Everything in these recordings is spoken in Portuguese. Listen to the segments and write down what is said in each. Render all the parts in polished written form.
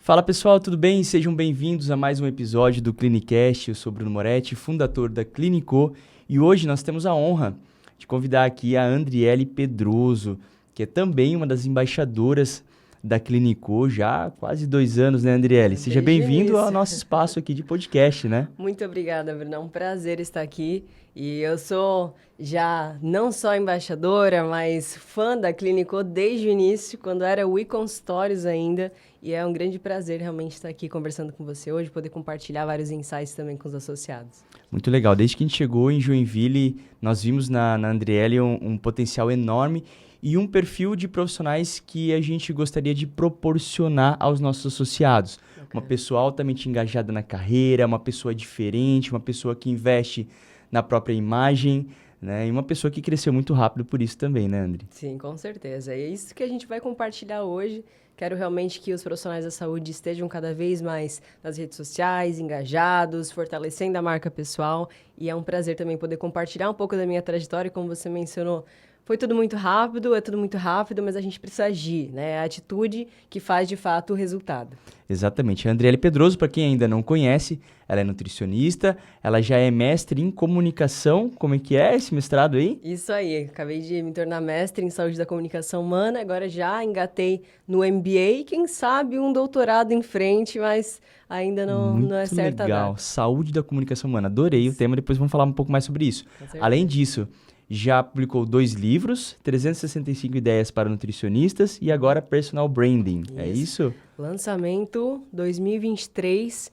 Fala pessoal, tudo bem? Sejam bem-vindos a mais um episódio do Clinicast. Eu sou Bruno Moretti, fundador da Clinicô, e hoje nós temos a honra de convidar aqui a Andriele Pedroso, que é também uma das embaixadoras da Clinicô já há quase 2 anos, né, Andriele? Seja bem-vindo ao nosso espaço aqui de podcast, né? Muito obrigada, Bruno. É um prazer estar aqui. E eu sou já não só embaixadora, mas fã da Clinicô desde o início, quando era o e-consultórios ainda. E é um grande prazer realmente estar aqui conversando com você hoje, poder compartilhar vários insights também com os associados. Muito legal. Desde que a gente chegou em Joinville, nós vimos na Andriele um potencial enorme e um perfil de profissionais que a gente gostaria de proporcionar aos nossos associados. Okay. Uma pessoa altamente engajada na carreira, uma pessoa diferente, uma pessoa que investe na própria imagem, né? E uma pessoa que cresceu muito rápido por isso também, né, Andri? Sim, com certeza. E é isso que a gente vai compartilhar hoje. Quero realmente que os profissionais da saúde estejam cada vez mais nas redes sociais, engajados, fortalecendo a marca pessoal. E é um prazer também poder compartilhar um pouco da minha trajetória, como você mencionou. Foi tudo muito rápido, é tudo muito rápido, mas a gente precisa agir, né? É a atitude que faz, de fato, o resultado. Exatamente. A Andriele Pedroso, para quem ainda não conhece, ela é nutricionista, ela já é mestre em comunicação. Como é que é esse mestrado aí? Isso aí. Acabei de me tornar mestre em saúde da comunicação humana, agora já engatei no MBA, quem sabe um doutorado em frente, mas ainda não é certa a legal. data. Saúde da comunicação humana. Adorei o tema, depois vamos falar um pouco mais sobre isso. Além disso, já publicou 2 livros, 365 ideias para nutricionistas e agora Personal Branding. É isso? Lançamento 2023,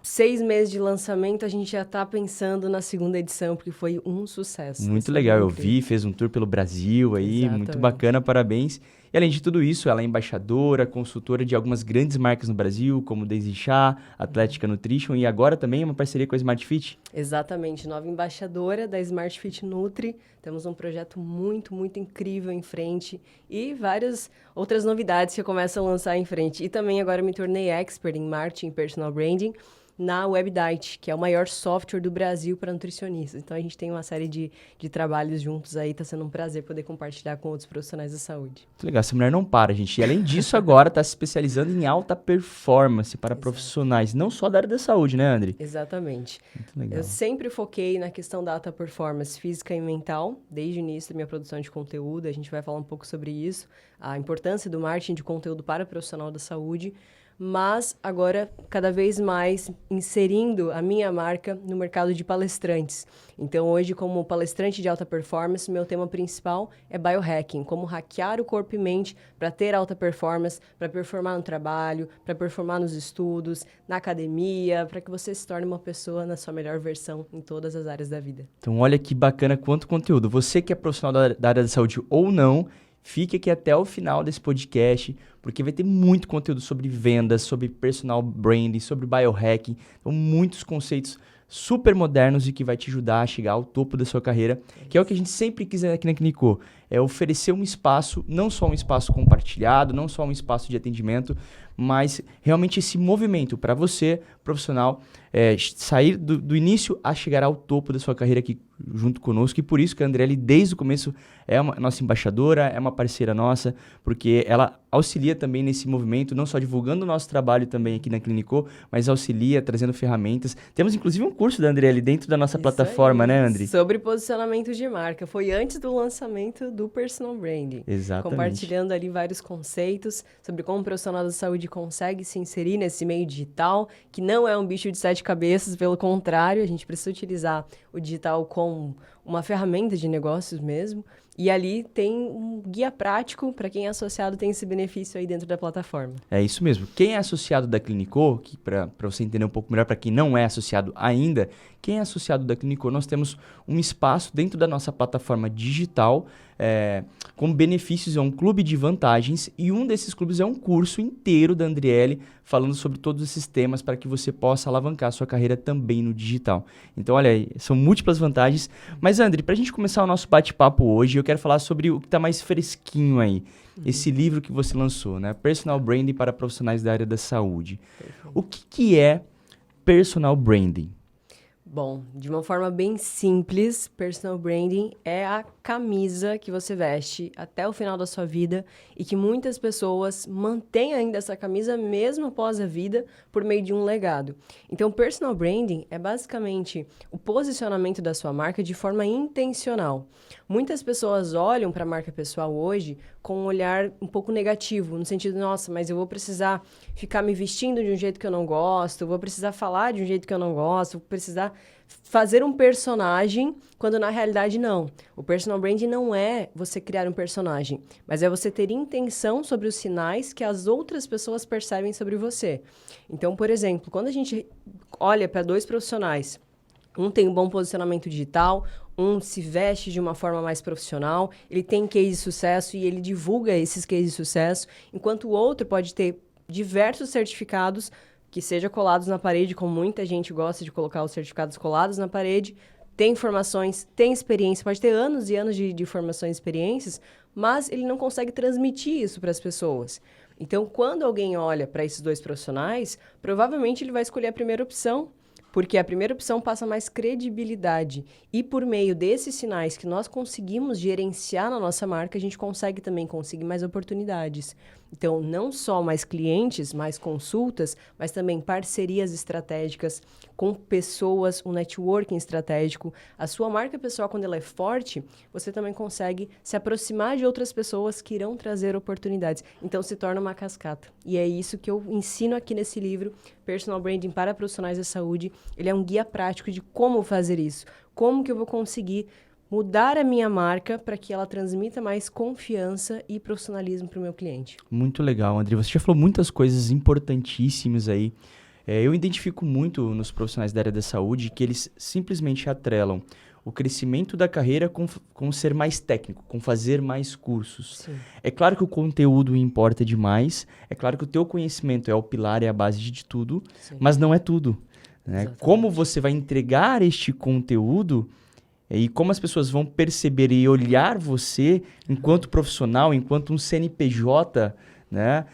6 meses de lançamento, a gente já está pensando na 2ª edição, porque foi um sucesso. Muito legal, eu vi, fez um tour pelo Brasil aí, exatamente. Muito bacana, parabéns. E além de tudo isso, ela é embaixadora, consultora de algumas grandes marcas no Brasil, como Daisy Chá, Atlética Nutrition e agora também uma parceria com a Smart Fit. Exatamente, nova embaixadora da Smart Fit Nutri. Temos um projeto muito, muito incrível em frente e várias outras novidades que eu começo a lançar em frente. E também agora me tornei expert em marketing e personal branding na WebDiet, que é o maior software do Brasil para nutricionistas. Então, a gente tem uma série de trabalhos juntos aí, está sendo um prazer poder compartilhar com outros profissionais da saúde. Muito legal, essa mulher não para, gente. E além disso, agora está se especializando em alta performance para profissionais, não só da área da saúde, né, Andri? Exatamente. Muito legal. Eu sempre foquei na questão da alta performance física e mental, desde o início da minha produção de conteúdo. A gente vai falar um pouco sobre isso, a importância do marketing de conteúdo para o profissional da saúde, mas agora cada vez mais inserindo a minha marca no mercado de palestrantes. Então, hoje, como palestrante de alta performance, meu tema principal é biohacking, como hackear o corpo e mente para ter alta performance, para performar no trabalho, para performar nos estudos, na academia, para que você se torne uma pessoa na sua melhor versão em todas as áreas da vida. Então, olha que bacana quanto conteúdo. Você que é profissional da área da saúde ou não, fique aqui até o final desse podcast, porque vai ter muito conteúdo sobre vendas, sobre personal branding, sobre biohacking. Então, muitos conceitos super modernos e que vai te ajudar a chegar ao topo da sua carreira, que é o que a gente sempre quis aqui na Clinicô, é oferecer um espaço, não só um espaço compartilhado, não só um espaço de atendimento, mas realmente esse movimento para você, profissional, sair do início a chegar ao topo da sua carreira aqui junto conosco. E por isso que a Andriele, desde o começo, é uma nossa embaixadora, é uma parceira nossa, porque ela auxilia também nesse movimento, não só divulgando o nosso trabalho também aqui na Clinicô, mas auxilia trazendo ferramentas. Temos inclusive um curso da Andriele dentro da nossa plataforma, né, Andri? Sobre posicionamento de marca. Foi antes do lançamento do Personal Branding. Exatamente. Compartilhando ali vários conceitos sobre como o profissional da saúde consegue se inserir nesse meio digital, que não é um bicho de 7 cabeças, pelo contrário, a gente precisa utilizar o digital como uma ferramenta de negócios mesmo. E ali tem um guia prático para quem é associado, tem esse benefício aí dentro da plataforma. É isso mesmo. Quem é associado da Clinicô, para você entender um pouco melhor, para quem não é associado ainda, quem é associado da Clinicô, nós temos um espaço dentro da nossa plataforma digital, com benefícios, é um clube de vantagens, e um desses clubes é um curso inteiro da Andriele, falando sobre todos esses temas para que você possa alavancar a sua carreira também no digital. Então, olha aí, são múltiplas vantagens. Mas, Andri, para a gente começar o nosso bate-papo hoje, eu quero falar sobre o que está mais fresquinho aí. Esse livro que você lançou, né? Personal Branding para profissionais da área da saúde. Perfeito. O que é Personal Branding? Bom, de uma forma bem simples, personal branding é a camisa que você veste até o final da sua vida e que muitas pessoas mantêm ainda essa camisa mesmo após a vida por meio de um legado. Então, personal branding é basicamente o posicionamento da sua marca de forma intencional. Muitas pessoas olham para a marca pessoal hoje com um olhar um pouco negativo, no sentido, nossa, mas eu vou precisar ficar me vestindo de um jeito que eu não gosto, vou precisar falar de um jeito que eu não gosto, vou precisar fazer um personagem, quando na realidade não. O personal branding não é você criar um personagem, mas é você ter intenção sobre os sinais que as outras pessoas percebem sobre você. Então, por exemplo, quando a gente olha para dois profissionais, um tem um bom posicionamento digital, um se veste de uma forma mais profissional, ele tem case de sucesso e ele divulga esses cases de sucesso, enquanto o outro pode ter diversos certificados que sejam colados na parede, como muita gente gosta de colocar os certificados colados na parede, tem informações, tem experiência, pode ter anos e anos de formações e experiências, mas ele não consegue transmitir isso para as pessoas. Então, quando alguém olha para esses dois profissionais, provavelmente ele vai escolher a primeira opção, porque a primeira opção passa mais credibilidade. E por meio desses sinais que nós conseguimos gerenciar na nossa marca, a gente consegue também conseguir mais oportunidades. Então, não só mais clientes, mais consultas, mas também parcerias estratégicas com pessoas, um networking estratégico. A sua marca pessoal, quando ela é forte, você também consegue se aproximar de outras pessoas que irão trazer oportunidades. Então, se torna uma cascata. E é isso que eu ensino aqui nesse livro, Personal Branding para Profissionais da Saúde. Ele é um guia prático de como fazer isso. Como que eu vou conseguir mudar a minha marca para que ela transmita mais confiança e profissionalismo para o meu cliente. Muito legal, André. Você já falou muitas coisas importantíssimas aí. Eu identifico muito nos profissionais da área da saúde que eles simplesmente atrelam o crescimento da carreira com ser mais técnico, com fazer mais cursos. Sim. É claro que o conteúdo importa demais, é claro que o teu conhecimento é o pilar, é a base de tudo, Sim. mas não é tudo. Né? Como você vai entregar este conteúdo e como as pessoas vão perceber e olhar você enquanto profissional, enquanto um CNPJ, né?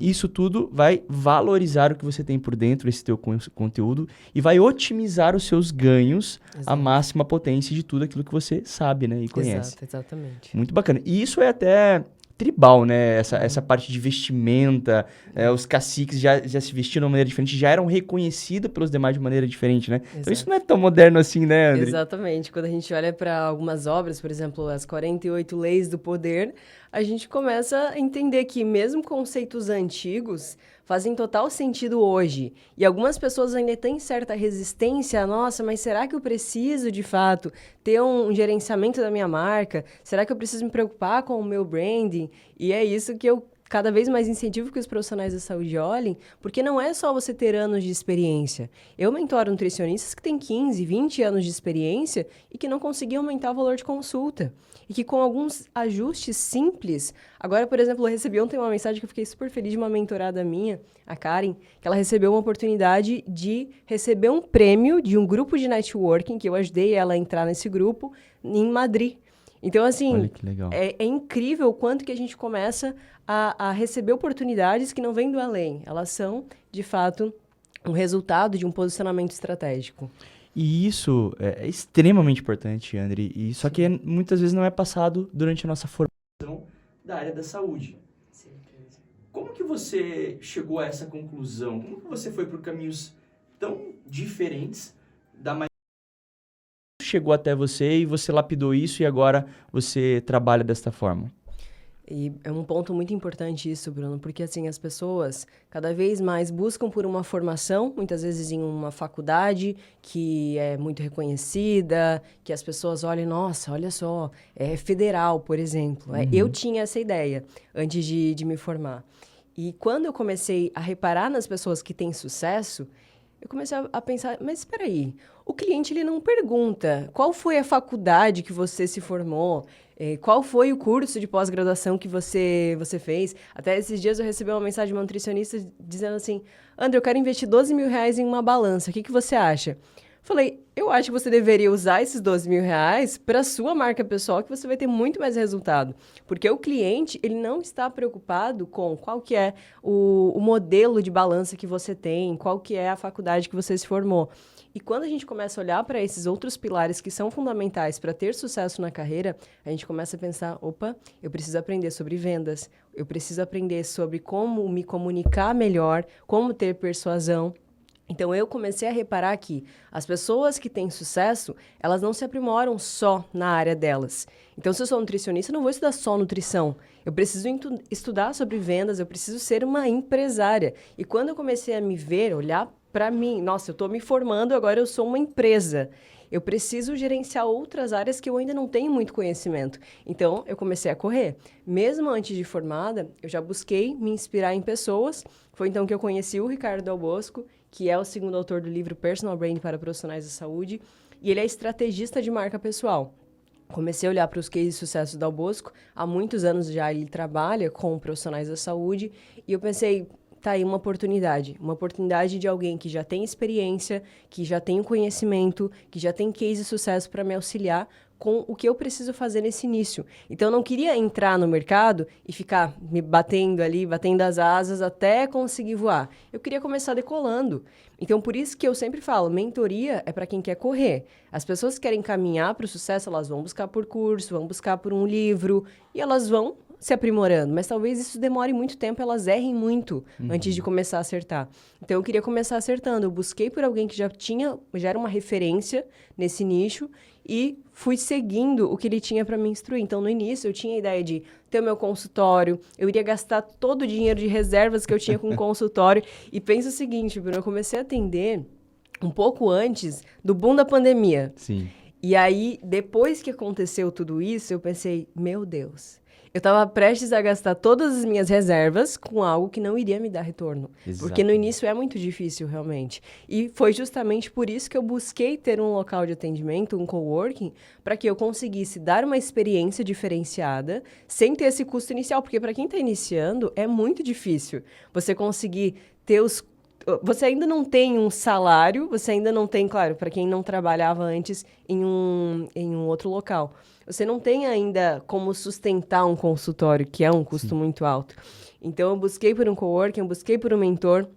Isso tudo vai valorizar o que você tem por dentro, esse teu conteúdo, e vai otimizar os seus ganhos à máxima potência de tudo aquilo que você sabe, né? E conhece. Exatamente. Muito bacana. E isso é até tribal, né? Essa parte de vestimenta, os caciques já se vestiam de uma maneira diferente, já eram reconhecidos pelos demais de maneira diferente, né? Então isso não é tão moderno assim, né, André? Exatamente. Quando a gente olha para algumas obras, por exemplo, as 48 Leis do Poder, a gente começa a entender que mesmo conceitos antigos fazem total sentido hoje. E algumas pessoas ainda têm certa resistência. Nossa, mas será que eu preciso, de fato, ter um gerenciamento da minha marca? Será que eu preciso me preocupar com o meu branding? E é isso que eu cada vez mais incentivo que os profissionais da saúde olhem, porque não é só você ter anos de experiência. Eu mentoro nutricionistas que têm 15, 20 anos de experiência e que não conseguiam aumentar o valor de consulta. E que com alguns ajustes simples... Agora, por exemplo, eu recebi ontem uma mensagem que eu fiquei super feliz de uma mentorada minha, a Karen, que ela recebeu uma oportunidade de receber um prêmio de um grupo de networking, que eu ajudei ela a entrar nesse grupo, em Madrid. Então, assim, olha que legal. É incrível o quanto que a gente começa a receber oportunidades que não vêm do além. Elas são, de fato, um resultado de um posicionamento estratégico. E isso é extremamente importante, André. Só que muitas vezes não é passado durante a nossa formação da área da saúde. Certeza. Como que você chegou a essa conclusão? Como que você foi por caminhos tão diferentes da maioria? Chegou até você e você lapidou isso e agora você trabalha desta forma? E é um ponto muito importante isso, Bruno, porque assim, as pessoas cada vez mais buscam por uma formação, muitas vezes em uma faculdade que é muito reconhecida, que as pessoas olham, nossa, olha só, é federal, por exemplo. Uhum. Eu tinha essa ideia antes de me formar. E quando eu comecei a reparar nas pessoas que têm sucesso, eu comecei a pensar, mas espera aí, o cliente ele não pergunta qual foi a faculdade que você se formou, qual foi o curso de pós-graduação que você fez. Até esses dias eu recebi uma mensagem de uma nutricionista dizendo assim, André, eu quero investir R$12 mil em uma balança, o que você acha? Falei, Eu acho que você deveria usar esses R$ 12.000 para sua marca pessoal, que você vai ter muito mais resultado. Porque o cliente, ele não está preocupado com qual que é o modelo de balança que você tem, qual que é a faculdade que você se formou. E quando a gente começa a olhar para esses outros pilares que são fundamentais para ter sucesso na carreira, a gente começa a pensar, opa, eu preciso aprender sobre vendas, eu preciso aprender sobre como me comunicar melhor, como ter persuasão. Então, eu comecei a reparar que as pessoas que têm sucesso, elas não se aprimoram só na área delas. Então, se eu sou nutricionista, eu não vou estudar só nutrição. Eu preciso estudar sobre vendas, eu preciso ser uma empresária. E quando eu comecei a me ver, olhar para mim, nossa, eu estou me formando, agora eu sou uma empresa. Eu preciso gerenciar outras áreas que eu ainda não tenho muito conhecimento. Então, eu comecei a correr. Mesmo antes de formada, eu já busquei me inspirar em pessoas. Foi então que eu conheci o Ricardo Del Bosco, que é o segundo autor do livro Personal Branding para Profissionais da Saúde, e ele é estrategista de marca pessoal. Comecei a olhar para os cases de sucesso do Del Bosco, há muitos anos já ele trabalha com profissionais da saúde, e eu pensei, tá aí uma oportunidade de alguém que já tem experiência, que já tem o conhecimento, que já tem case de sucesso para me auxiliar com o que eu preciso fazer nesse início. Então, eu não queria entrar no mercado e ficar me batendo ali, batendo as asas até conseguir voar. Eu queria começar decolando. Então, por isso que eu sempre falo, mentoria é para quem quer correr. As pessoas que querem caminhar para o sucesso, elas vão buscar por curso, vão buscar por um livro, e elas vão se aprimorando, mas talvez isso demore muito tempo, elas errem muito antes de começar a acertar. Então, eu queria começar acertando. Eu busquei por alguém que já era uma referência nesse nicho e fui seguindo o que ele tinha para me instruir. Então, no início, eu tinha a ideia de ter o meu consultório, eu iria gastar todo o dinheiro de reservas que eu tinha com o consultório. E pensa o seguinte, Bruno, eu comecei a atender um pouco antes do boom da pandemia. Sim. E aí, depois que aconteceu tudo isso, eu pensei, meu Deus, eu estava prestes a gastar todas as minhas reservas com algo que não iria me dar retorno. Exato. Porque no início é muito difícil, realmente. E foi justamente por isso que eu busquei ter um local de atendimento, um coworking, para que eu conseguisse dar uma experiência diferenciada, sem ter esse custo inicial. Porque para quem está iniciando, é muito difícil você conseguir ter os... Você ainda não tem um salário, você ainda não tem, claro, para quem não trabalhava antes em um outro local. Você não tem ainda como sustentar um consultório, que é um custo muito alto. Então, eu busquei por um coworking, eu busquei por um mentor,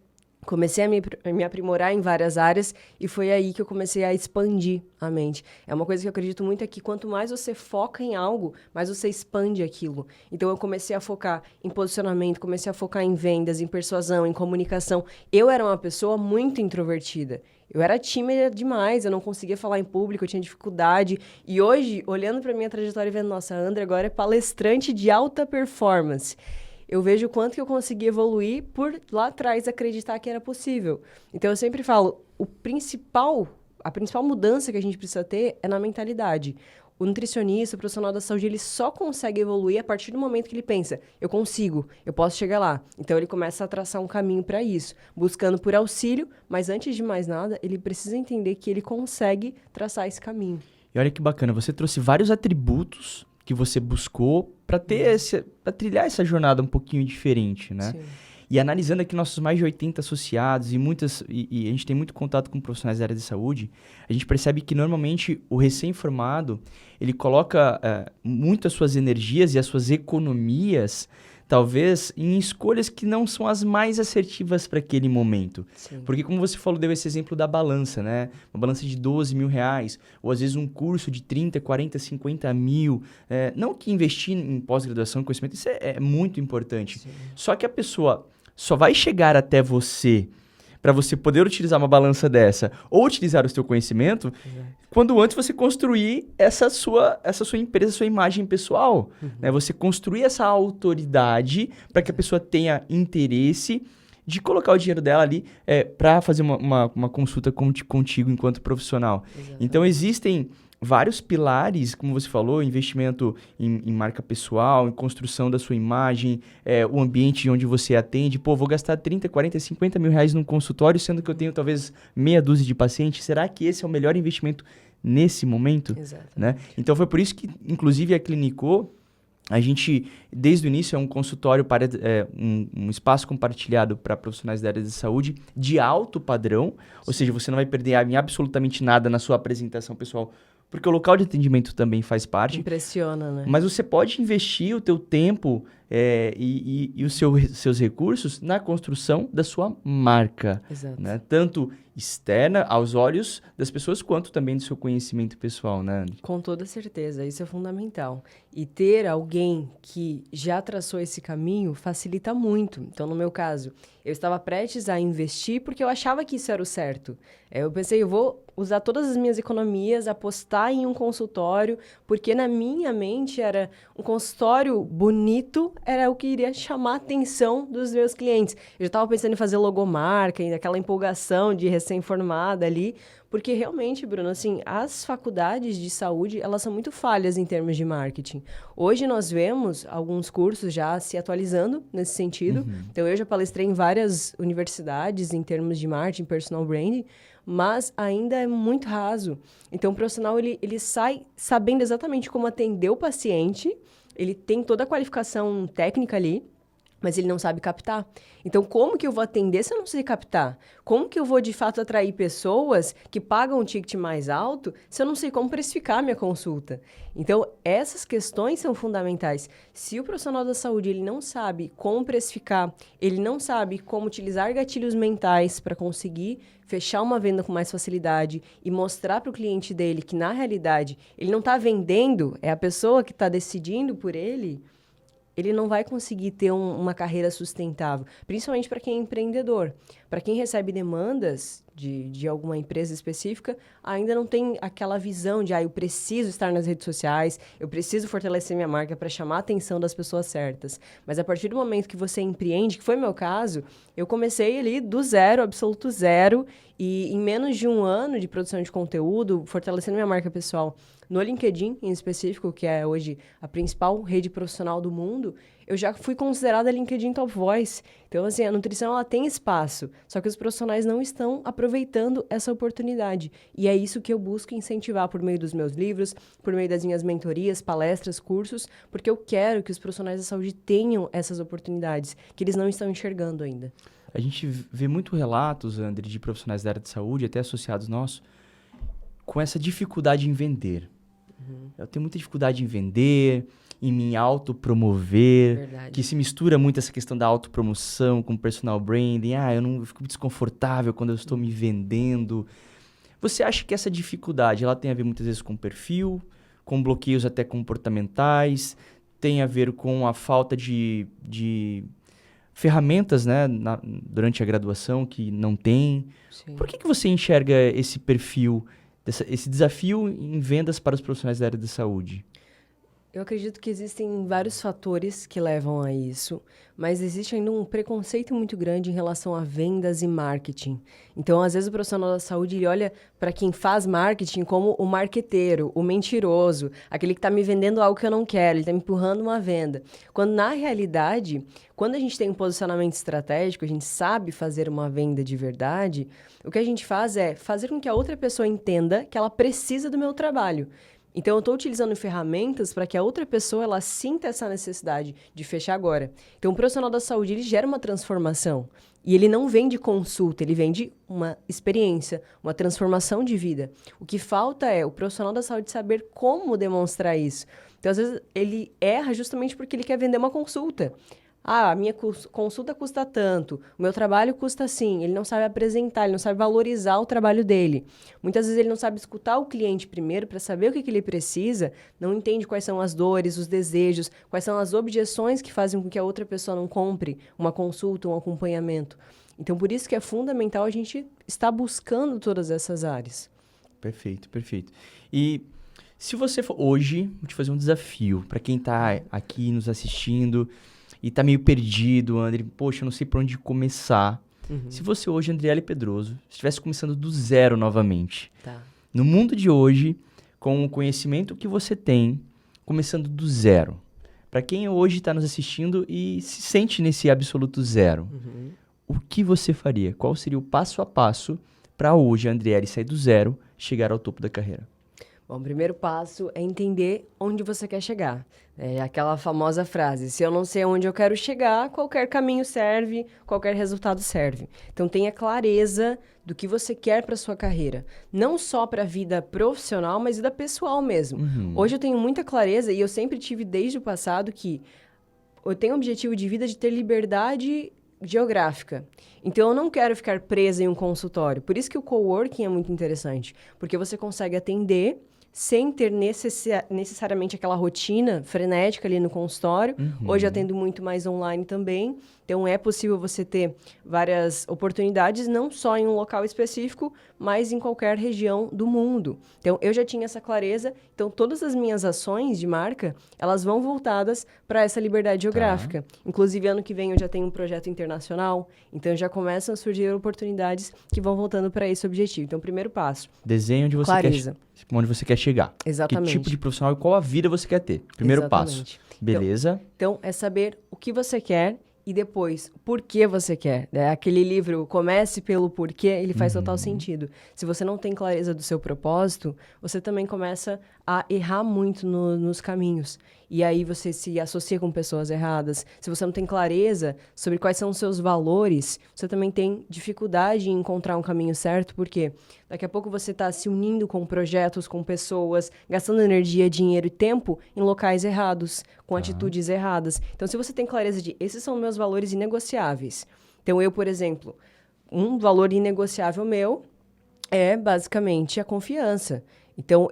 comecei a me aprimorar em várias áreas e foi aí que eu comecei a expandir a mente. É uma coisa que eu acredito muito, é que quanto mais você foca em algo, mais você expande aquilo. Então, eu comecei a focar em posicionamento, comecei a focar em vendas, em persuasão, em comunicação. Eu era uma pessoa muito introvertida. Eu era tímida demais, eu não conseguia falar em público, eu tinha dificuldade. E hoje, olhando para minha trajetória e vendo, nossa, a Andrea agora é palestrante de alta performance. Eu vejo o quanto que eu consegui evoluir por lá atrás acreditar que era possível. Então, eu sempre falo, a principal mudança que a gente precisa ter é na mentalidade. O nutricionista, o profissional da saúde, ele só consegue evoluir a partir do momento que ele pensa, eu consigo, eu posso chegar lá. Então, ele começa a traçar um caminho para isso, buscando por auxílio, mas antes de mais nada, ele precisa entender que ele consegue traçar esse caminho. E olha que bacana, você trouxe vários atributos que você buscou para trilhar essa jornada um pouquinho diferente, né? Sim. E analisando aqui nossos mais de 80 associados e a gente tem muito contato com profissionais da área de saúde, a gente percebe que normalmente o recém-formado, ele coloca muito as suas energias e as suas economias, talvez, em escolhas que não são as mais assertivas para aquele momento. Sim. Porque como você falou, deu esse exemplo da balança, né? Uma balança de R$ 12.000, ou às vezes um curso de 30, 40, 50 mil. Não que investir em pós-graduação, conhecimento, isso é muito importante. Sim. Só que a pessoa só vai chegar até você para você poder utilizar uma balança dessa ou utilizar o seu conhecimento quando antes você construir essa sua empresa, sua imagem pessoal. Né? Você construir essa autoridade para que a pessoa tenha interesse de colocar o dinheiro dela ali para fazer uma consulta contigo enquanto profissional. Exatamente. Então, existem vários pilares, como você falou, investimento em marca pessoal, em construção da sua imagem, o ambiente onde você atende. Pô, vou gastar 30, 40, 50 mil reais num consultório, sendo que eu tenho talvez meia dúzia de pacientes. Será que esse é o melhor investimento nesse momento? Exatamente. Né? Então, foi por isso que, inclusive, a Clinicô, A gente, desde o início, é um consultório, um espaço compartilhado para profissionais da área de saúde de alto padrão, ou seja, você não vai perder em absolutamente nada na sua apresentação pessoal, porque o local de atendimento também faz parte. Impressiona, né? Mas você pode investir o teu tempo e os seus recursos na construção da sua marca. Exato. Né? Tanto externa, aos olhos das pessoas, quanto também do seu conhecimento pessoal, né, André? Com toda certeza, isso é fundamental. E ter alguém que já traçou esse caminho facilita muito. Então, no meu caso, eu estava prestes a investir porque eu achava que isso era o certo. Eu pensei, eu vou usar todas as minhas economias, apostar em um consultório, porque na minha mente era um consultório bonito, era o que iria chamar a atenção dos meus clientes. Eu já estava pensando em fazer logomarca, em aquela empolgação de recém-formada ali, porque realmente, Bruno, assim, as faculdades de saúde, elas são muito falhas em termos de marketing. Hoje nós vemos alguns cursos já se atualizando nesse sentido. Então, eu já palestrei em várias universidades em termos de marketing, personal branding, mas ainda é muito raso. Então, o profissional, ele sai sabendo exatamente como atender o paciente, ele tem toda a qualificação técnica ali, mas ele não sabe captar. Então, como que eu vou atender se eu não sei captar? Como que eu vou, de fato, atrair pessoas que pagam um ticket mais alto se eu não sei como precificar a minha consulta? Então, essas questões são fundamentais. Se o profissional da saúde ele não sabe como precificar, ele não sabe como utilizar gatilhos mentais para conseguir fechar uma venda com mais facilidade e mostrar para o cliente dele que, na realidade, ele não está vendendo, é a pessoa que está decidindo por ele não vai conseguir ter uma carreira sustentável, principalmente para quem é empreendedor. Para quem recebe demandas de alguma empresa específica, ainda não tem aquela visão de, eu preciso estar nas redes sociais, eu preciso fortalecer minha marca para chamar a atenção das pessoas certas. Mas a partir do momento que você empreende, que foi meu caso, eu comecei ali do zero, absoluto zero, e em menos de um ano de produção de conteúdo, fortalecendo minha marca pessoal no LinkedIn, em específico, que é hoje a principal rede profissional do mundo, eu já fui considerada LinkedIn Top Voice. Então, assim, a nutrição, ela tem espaço, só que os profissionais não estão aproveitando essa oportunidade. E é isso que eu busco incentivar por meio dos meus livros, por meio das minhas mentorias, palestras, cursos, porque eu quero que os profissionais da saúde tenham essas oportunidades, que eles não estão enxergando ainda. A gente vê muito relatos, André, de profissionais da área de saúde, até associados nossos, com essa dificuldade em vender. Eu tenho muita dificuldade em vender, em me autopromover, Verdade. que se mistura muito essa questão da autopromoção com personal branding. Eu fico desconfortável quando eu estou me vendendo. Você acha que essa dificuldade ela tem a ver muitas vezes com perfil, com bloqueios até comportamentais, tem a ver com a falta de ferramentas, né, durante a graduação que não tem? Sim. Por que você enxerga esse perfil, esse desafio em vendas para os profissionais da área de saúde? Eu acredito que existem vários fatores que levam a isso, mas existe ainda um preconceito muito grande em relação a vendas e marketing. Então, às vezes, o profissional da saúde ele olha para quem faz marketing como o marqueteiro, o mentiroso, aquele que está me vendendo algo que eu não quero, ele está me empurrando uma venda. Quando, na realidade, quando a gente tem um posicionamento estratégico, a gente sabe fazer uma venda de verdade, o que a gente faz é fazer com que a outra pessoa entenda que ela precisa do meu trabalho. Então, eu estou utilizando ferramentas para que a outra pessoa ela sinta essa necessidade de fechar agora. Então, o profissional da saúde ele gera uma transformação. E ele não vende consulta, ele vende uma experiência, uma transformação de vida. O que falta é o profissional da saúde saber como demonstrar isso. Então, às vezes, ele erra justamente porque ele quer vender uma consulta. A minha consulta custa tanto, o meu trabalho custa assim. Ele não sabe apresentar, ele não sabe valorizar o trabalho dele. Muitas vezes ele não sabe escutar o cliente primeiro para saber o que ele precisa, não entende quais são as dores, os desejos, quais são as objeções que fazem com que a outra pessoa não compre uma consulta, um acompanhamento. Então, por isso que é fundamental a gente estar buscando todas essas áreas. Perfeito, perfeito. E se você for hoje, vou te fazer um desafio para quem está aqui nos assistindo e tá meio perdido, André, poxa, eu não sei por onde começar. Se você hoje, Andriele Pedroso, estivesse começando do zero novamente, no mundo de hoje, com o conhecimento que você tem, começando do zero, para quem hoje está nos assistindo e se sente nesse absoluto zero, o que você faria? Qual seria o passo a passo para hoje, Andriele, sair do zero, chegar ao topo da carreira? Bom, o primeiro passo é entender onde você quer chegar. É aquela famosa frase, se eu não sei onde eu quero chegar, qualquer caminho serve, qualquer resultado serve. Então, tenha clareza do que você quer para sua carreira. Não só para a vida profissional, mas vida pessoal mesmo. Hoje eu tenho muita clareza e eu sempre tive desde o passado que eu tenho o objetivo de vida de ter liberdade geográfica. Então, eu não quero ficar presa em um consultório. Por isso que o coworking é muito interessante, porque você consegue atender sem ter necessariamente aquela rotina frenética ali no consultório. Hoje eu atendo muito mais online também. Então, é possível você ter várias oportunidades, não só em um local específico, mas em qualquer região do mundo. Então, eu já tinha essa clareza. Então, todas as minhas ações de marca, elas vão voltadas para essa liberdade geográfica. Inclusive, ano que vem eu já tenho um projeto internacional. Então, já começam a surgir oportunidades que vão voltando para esse objetivo. Então, primeiro passo. Desenho onde você quer chegar. Exatamente. Que tipo de profissional e qual a vida você quer ter. Primeiro passo. Beleza? Então, é saber o que você quer e depois, por que você quer. Aquele livro, Comece pelo Porquê, ele faz total sentido. Se você não tem clareza do seu propósito, você também começa a errar muito nos caminhos. E aí você se associa com pessoas erradas. Se você não tem clareza sobre quais são os seus valores, você também tem dificuldade em encontrar um caminho certo, porque daqui a pouco você está se unindo com projetos, com pessoas, gastando energia, dinheiro e tempo em locais errados, com atitudes erradas. Então, se você tem clareza de esses são meus valores inegociáveis. Então, eu, por exemplo, um valor inegociável meu é basicamente a confiança. Então,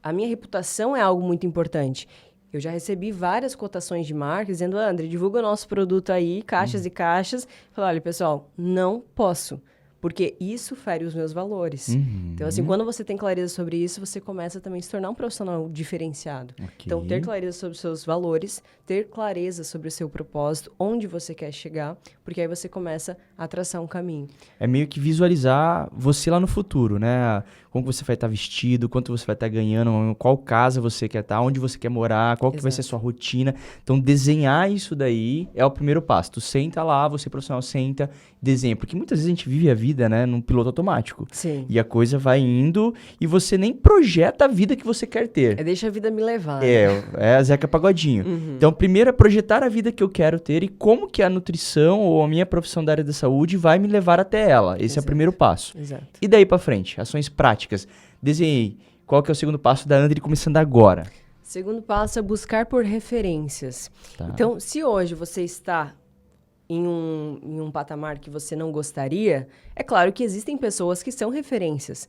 a minha reputação é algo muito importante. Eu já recebi várias cotações de marca dizendo, André, divulga o nosso produto aí, caixas e caixas. Falei, olha, pessoal, não posso, porque isso fere os meus valores. Então, assim, quando você tem clareza sobre isso, você começa também a se tornar um profissional diferenciado. Então, ter clareza sobre os seus valores, ter clareza sobre o seu propósito, onde você quer chegar, porque aí você começa a traçar um caminho. É meio que visualizar você lá no futuro, né? Como você vai estar vestido, quanto você vai estar ganhando, qual casa você quer estar, onde você quer morar, qual que vai ser a sua rotina. Então, desenhar isso daí é o primeiro passo. Tu senta lá, você profissional senta, desenha. Porque muitas vezes a gente vive a vida, né, num piloto automático. Sim. E a coisa vai indo e você nem projeta a vida que você quer ter. Deixa a vida me levar. É a Zeca Pagodinho. Então, primeiro é projetar a vida que eu quero ter e como que a nutrição ou a minha profissão da área da saúde vai me levar até ela. Esse é o primeiro passo. Exato. E daí pra frente, ações práticas. Desenhei. Qual que é o segundo passo da André começando agora? Segundo passo é buscar por referências. Então, se hoje você está em um patamar que você não gostaria, é claro que existem pessoas que são referências.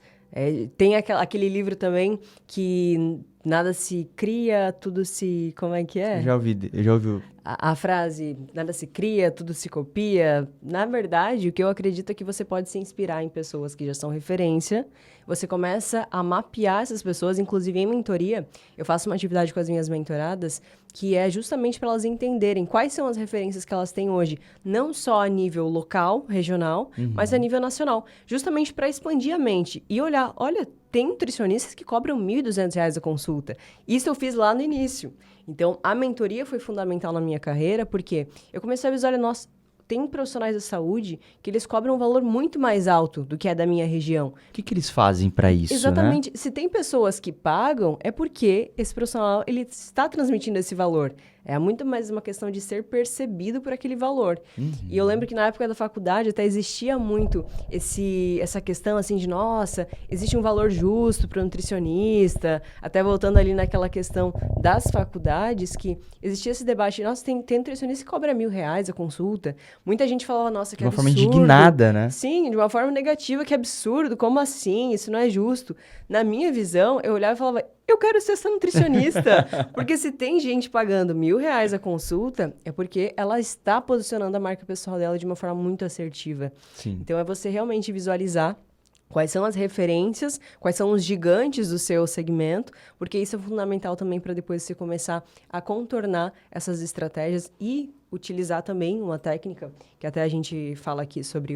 Tem aquele livro também que nada se cria, tudo se... Como é que é? Eu já ouvi. A frase, nada se cria, tudo se copia. Na verdade, o que eu acredito é que você pode se inspirar em pessoas que já são referência. Você começa a mapear essas pessoas, inclusive em mentoria. Eu faço uma atividade com as minhas mentoradas que é justamente para elas entenderem quais são as referências que elas têm hoje, não só a nível local, regional, mas a nível nacional. Justamente para expandir a mente e olhar, olha, tem nutricionistas que cobram R$ 1.200 a consulta. Isso eu fiz lá no início. Então, a mentoria foi fundamental na minha carreira, porque eu comecei a visualizar, nossa, tem profissionais da saúde que eles cobram um valor muito mais alto do que é da minha região. O que eles fazem para isso, Exatamente. né? Se tem pessoas que pagam, é porque esse profissional ele está transmitindo esse valor. É muito mais uma questão de ser percebido por aquele valor. E eu lembro que na época da faculdade até existia muito essa questão assim de, nossa, existe um valor justo para o nutricionista. Até voltando ali naquela questão das faculdades, que existia esse debate, nossa, tem nutricionista que cobra R$ 1.000 a consulta. Muita gente falava, nossa, que absurdo. De uma forma indignada, né? Sim, de uma forma negativa, que absurdo, como assim? Isso não é justo. Na minha visão, eu olhava e falava, eu quero ser essa nutricionista. Porque se tem gente pagando R$ 1.000 a consulta, é porque ela está posicionando a marca pessoal dela de uma forma muito assertiva. Sim. Então, é você realmente visualizar quais são as referências, quais são os gigantes do seu segmento, porque isso é fundamental também para depois você começar a contornar essas estratégias e utilizar também uma técnica, que até a gente fala aqui sobre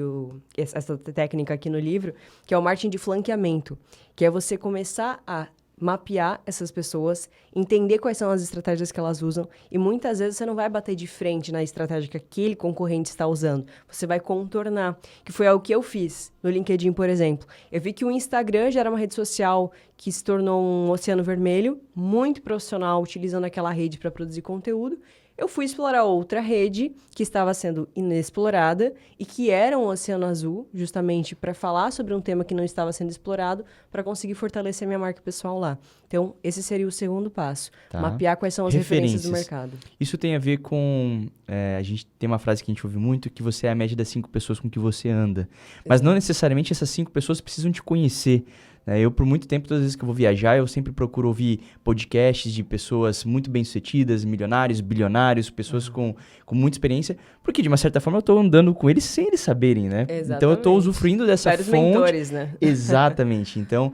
essa técnica aqui no livro, que é o marketing de flanqueamento, que é você começar a mapear essas pessoas, entender quais são as estratégias que elas usam e muitas vezes você não vai bater de frente na estratégia que aquele concorrente está usando. Você vai contornar, que foi algo que eu fiz no LinkedIn, por exemplo. Eu vi que o Instagram já era uma rede social que se tornou um oceano vermelho, muito profissional, utilizando aquela rede para produzir conteúdo. Eu fui explorar outra rede que estava sendo inexplorada e que era um oceano azul, justamente para falar sobre um tema que não estava sendo explorado, para conseguir fortalecer minha marca pessoal lá. Então, esse seria o segundo passo. Tá. Mapear quais são as referências do mercado. Isso tem a ver com... a gente tem uma frase que a gente ouve muito, que você é a média das 5 pessoas com que você anda. Mas não necessariamente essas 5 pessoas precisam te conhecer. Eu, por muito tempo, todas as vezes que eu vou viajar, eu sempre procuro ouvir podcasts de pessoas muito bem-sucedidas, milionários, bilionários, pessoas com muita experiência, porque, de uma certa forma, eu estou andando com eles sem eles saberem, né? Exatamente. Então, eu estou usufruindo dessa Vários fonte. mentores, né? Exatamente. Então,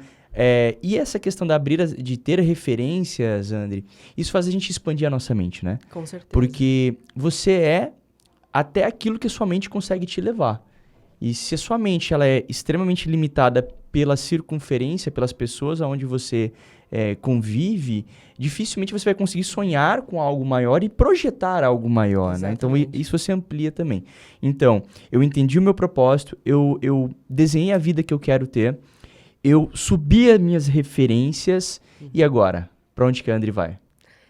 e essa questão de ter referências, André, isso faz a gente expandir a nossa mente, né? Com certeza. Porque você é até aquilo que a sua mente consegue te levar. E se a sua mente ela é extremamente limitada pela circunferência, pelas pessoas aonde você convive, dificilmente você vai conseguir sonhar com algo maior e projetar algo maior, né? Então, isso você amplia também. Então, eu entendi o meu propósito, eu desenhei a vida que eu quero ter, eu subi as minhas referências, e agora? Para onde que a André vai?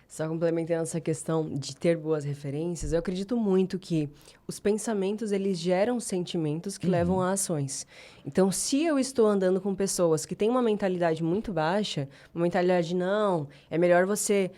Só complementando essa questão de ter boas referências, eu acredito muito que os pensamentos, eles geram sentimentos que levam a ações. Então, se eu estou andando com pessoas que têm uma mentalidade muito baixa, uma mentalidade, não, é melhor você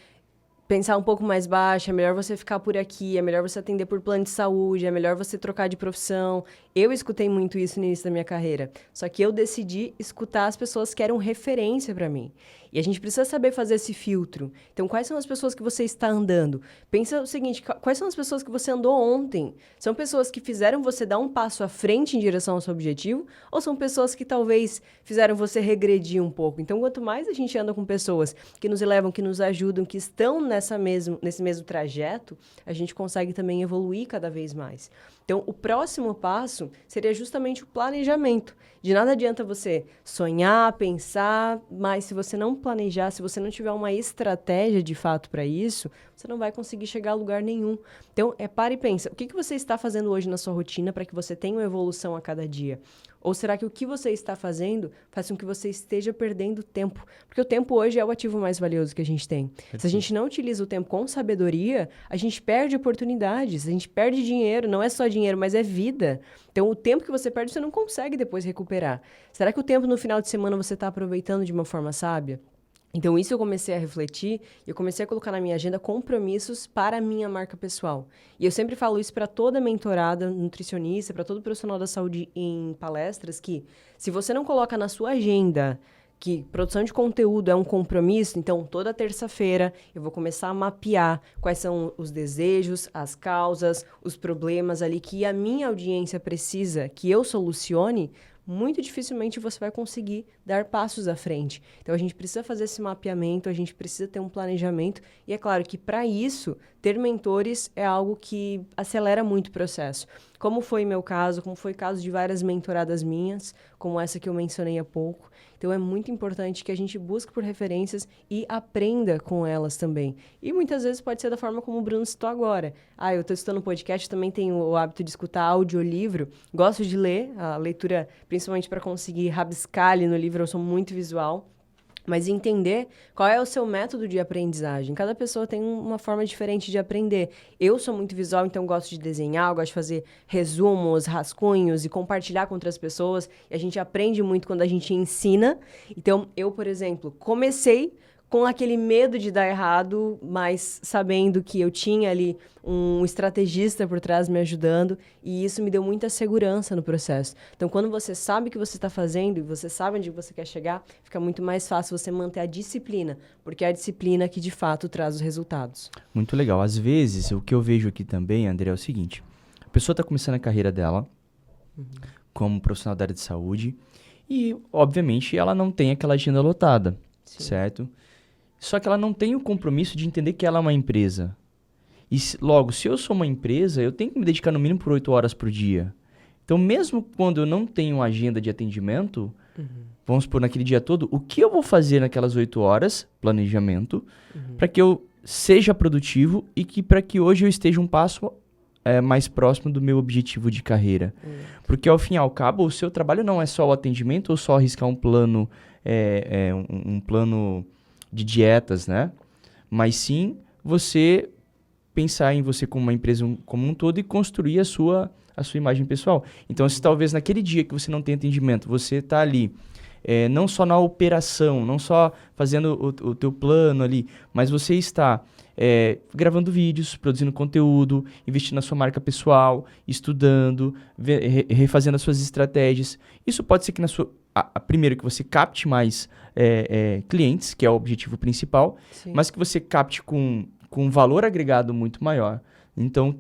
pensar um pouco mais baixo, é melhor você ficar por aqui, é melhor você atender por plano de saúde, é melhor você trocar de profissão. Eu escutei muito isso no início da minha carreira. Só que eu decidi escutar as pessoas que eram referência para mim. E a gente precisa saber fazer esse filtro. Então, quais são as pessoas que você está andando? Pensa o seguinte, quais são as pessoas que você andou ontem? São pessoas que fizeram você dar um passo à frente em direção ao seu objetivo? Ou são pessoas que talvez fizeram você regredir um pouco? Então, quanto mais a gente anda com pessoas que nos elevam, que nos ajudam, que estão nesse mesmo trajeto, a gente consegue também evoluir cada vez mais. Então, o próximo passo seria justamente o planejamento. De nada adianta você sonhar, pensar, mas se você não planejar, se você não tiver uma estratégia de fato para isso, você não vai conseguir chegar a lugar nenhum. Então, para e pensa, o que você está fazendo hoje na sua rotina para que você tenha uma evolução a cada dia? Ou será que o que você está fazendo faz com que você esteja perdendo tempo? Porque o tempo hoje é o ativo mais valioso que a gente tem. Se a gente não utiliza o tempo com sabedoria, a gente perde oportunidades, a gente perde dinheiro, não é só dinheiro, mas é vida. Então, o tempo que você perde, você não consegue depois recuperar. Será que o tempo no final de semana você está aproveitando de uma forma sábia? Então, isso eu comecei a refletir e eu comecei a colocar na minha agenda compromissos para a minha marca pessoal. E eu sempre falo isso para toda mentorada, nutricionista, para todo profissional da saúde em palestras, que se você não coloca na sua agenda que produção de conteúdo é um compromisso, então toda terça-feira eu vou começar a mapear quais são os desejos, as causas, os problemas ali que a minha audiência precisa que eu solucione, muito dificilmente você vai conseguir dar passos à frente. Então, a gente precisa fazer esse mapeamento, a gente precisa ter um planejamento, e é claro que, para isso, ter mentores é algo que acelera muito o processo. Como foi meu caso, como foi o caso de várias mentoradas minhas, como essa que eu mencionei há pouco. Então, é muito importante que a gente busque por referências e aprenda com elas também. E muitas vezes pode ser da forma como o Bruno citou agora. Eu estou estudando podcast, também tenho o hábito de escutar audiolivro. Gosto de ler, a leitura, principalmente para conseguir rabiscar ali no livro, eu sou muito visual. Mas entender qual é o seu método de aprendizagem. Cada pessoa tem uma forma diferente de aprender. Eu sou muito visual, então gosto de desenhar, gosto de fazer resumos, rascunhos e compartilhar com outras pessoas. E a gente aprende muito quando a gente ensina. Então, eu, por exemplo, comecei com aquele medo de dar errado, mas sabendo que eu tinha ali um estrategista por trás me ajudando, e isso me deu muita segurança no processo. Então, quando você sabe o que você está fazendo e você sabe onde você quer chegar, fica muito mais fácil você manter a disciplina, porque é a disciplina que, de fato, traz os resultados. Muito legal. Às vezes, o que eu vejo aqui também, André, é o seguinte. A pessoa está começando a carreira dela como profissional da área de saúde e, obviamente, ela não tem aquela agenda lotada, certo? Só que ela não tem o compromisso de entender que ela é uma empresa. E logo, se eu sou uma empresa, eu tenho que me dedicar no mínimo por 8 horas por dia. Então, mesmo quando eu não tenho agenda de atendimento, vamos supor, naquele dia todo, o que eu vou fazer naquelas 8 horas, planejamento, para que eu seja produtivo e que para que hoje eu esteja um passo mais próximo do meu objetivo de carreira. Porque ao fim e ao cabo, o seu trabalho não é só o atendimento ou só arriscar um plano, um plano de dietas, né? Mas sim você pensar em você como uma empresa como um todo e construir a sua imagem pessoal. Então, se talvez naquele dia que você não tem atendimento, você está ali, não só na operação, não só fazendo o teu plano ali, mas você está gravando vídeos, produzindo conteúdo, investindo na sua marca pessoal, estudando, refazendo as suas estratégias. Isso pode ser que primeiro que você capte mais clientes, que é o objetivo principal, sim, mas que você capte com valor agregado muito maior. Então,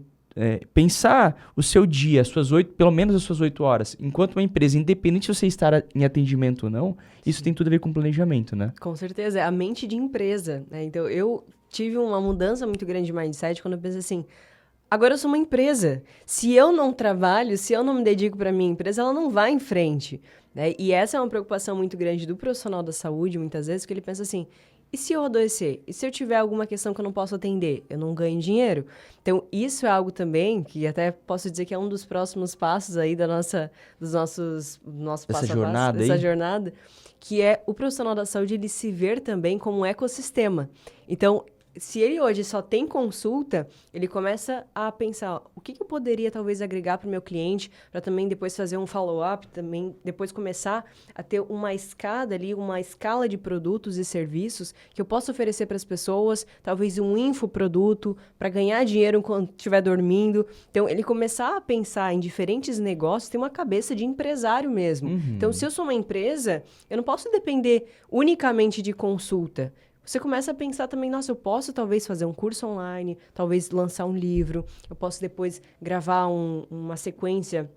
pensar o seu dia, pelo menos as suas 8 horas, enquanto uma empresa, independente se você estar em atendimento ou não, isso tem tudo a ver com planejamento, né? Com certeza, é a mente de empresa, né? Então, eu tive uma mudança muito grande de mindset quando eu pensei assim, agora eu sou uma empresa. Se eu não trabalho, se eu não me dedico para a minha empresa, ela não vai em frente, né? E essa é uma preocupação muito grande do profissional da saúde, muitas vezes, que ele pensa assim, e se eu adoecer? E se eu tiver alguma questão que eu não posso atender? Eu não ganho dinheiro? Então, isso é algo também que até posso dizer que é um dos próximos passos aí do nosso passo a passo, dessa jornada, que é o profissional da saúde, ele se ver também como um ecossistema. Então, se ele hoje só tem consulta, ele começa a pensar o que eu poderia talvez agregar para o meu cliente, para também depois fazer um follow-up, também depois começar a ter uma escada ali, uma escala de produtos e serviços que eu possa oferecer para as pessoas, talvez um infoproduto para ganhar dinheiro enquanto estiver dormindo. Então, ele começar a pensar em diferentes negócios, tem uma cabeça de empresário mesmo. Então, se eu sou uma empresa, eu não posso depender unicamente de consulta. Você começa a pensar também, nossa, eu posso talvez fazer um curso online, talvez lançar um livro, eu posso depois gravar uma sequência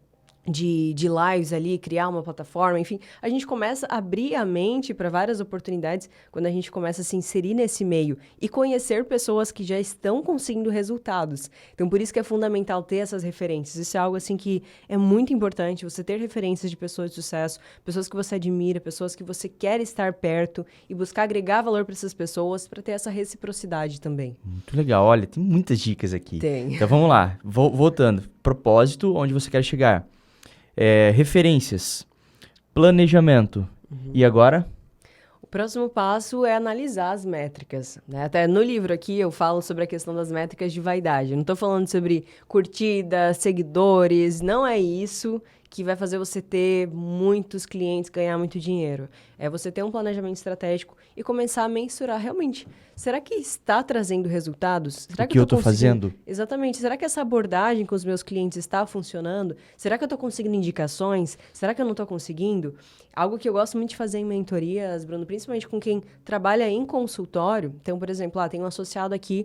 de lives ali, criar uma plataforma, enfim. A gente começa a abrir a mente para várias oportunidades quando a gente começa a se inserir nesse meio e conhecer pessoas que já estão conseguindo resultados. Então, por isso que é fundamental ter essas referências. Isso é algo, assim, que é muito importante, você ter referências de pessoas de sucesso, pessoas que você admira, pessoas que você quer estar perto e buscar agregar valor para essas pessoas para ter essa reciprocidade também. Muito legal. Olha, tem muitas dicas aqui. Tem. Então, vamos lá. Voltando. Propósito, onde você quer chegar. Referências, planejamento. E agora? O próximo passo é analisar as métricas, né? Até no livro aqui eu falo sobre a questão das métricas de vaidade. Eu não estou falando sobre curtidas, seguidores, não é isso que vai fazer você ter muitos clientes, ganhar muito dinheiro. É você ter um planejamento estratégico e começar a mensurar realmente. Será que está trazendo resultados? Será o que eu estou fazendo? Exatamente. Será que essa abordagem com os meus clientes está funcionando? Será que eu estou conseguindo indicações? Será que eu não estou conseguindo? Algo que eu gosto muito de fazer em mentorias, Bruno, principalmente com quem trabalha em consultório. Então, por exemplo, tem um associado aqui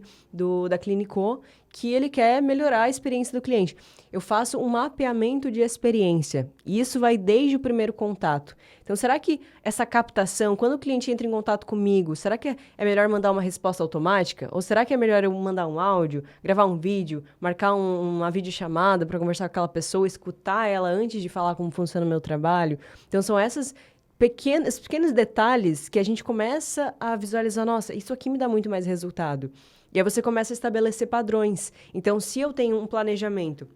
da Clinicô que ele quer melhorar a experiência do cliente. Eu faço um mapeamento de experiência. E isso vai desde o primeiro contato. Então, será que essa captação, quando o cliente entra em contato comigo, será que é melhor mandar uma resposta automática? Ou será que é melhor eu mandar um áudio, gravar um vídeo, marcar uma videochamada para conversar com aquela pessoa, escutar ela antes de falar como funciona o meu trabalho? Então, são esses pequenos detalhes que a gente começa a visualizar, nossa, isso aqui me dá muito mais resultado. E aí você começa a estabelecer padrões. Então, se eu tenho um planejamento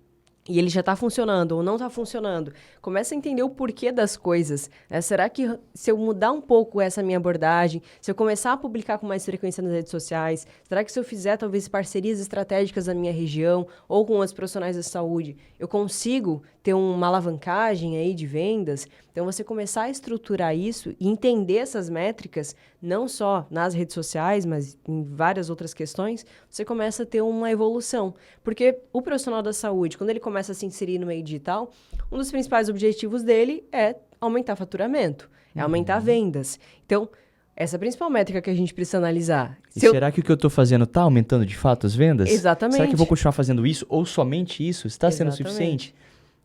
e ele já está funcionando ou não está funcionando, começa a entender o porquê das coisas, né? Será que se eu mudar um pouco essa minha abordagem, se eu começar a publicar com mais frequência nas redes sociais, será que se eu fizer talvez parcerias estratégicas na minha região ou com os profissionais da saúde, eu consigo ter uma alavancagem aí de vendas? Então, você começar a estruturar isso e entender essas métricas, não só nas redes sociais, mas em várias outras questões, você começa a ter uma evolução. Porque o profissional da saúde, quando ele começa a se inserir no meio digital, um dos principais objetivos dele é aumentar faturamento, é aumentar vendas. Então, essa é a principal métrica que a gente precisa analisar. Será que o que eu estou fazendo está aumentando de fato as vendas? Exatamente. Será que eu vou continuar fazendo isso ou somente isso? Está sendo suficiente?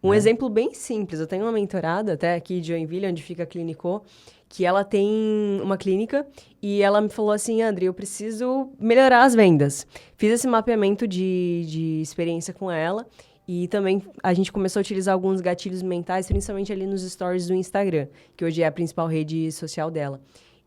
Um exemplo bem simples, eu tenho uma mentorada até aqui de Joinville, onde fica a Clinicô, que ela tem uma clínica e ela me falou assim, André, eu preciso melhorar as vendas. Fiz esse mapeamento de experiência com ela E também a gente começou a utilizar alguns gatilhos mentais, principalmente ali nos stories do Instagram, que hoje é a principal rede social dela.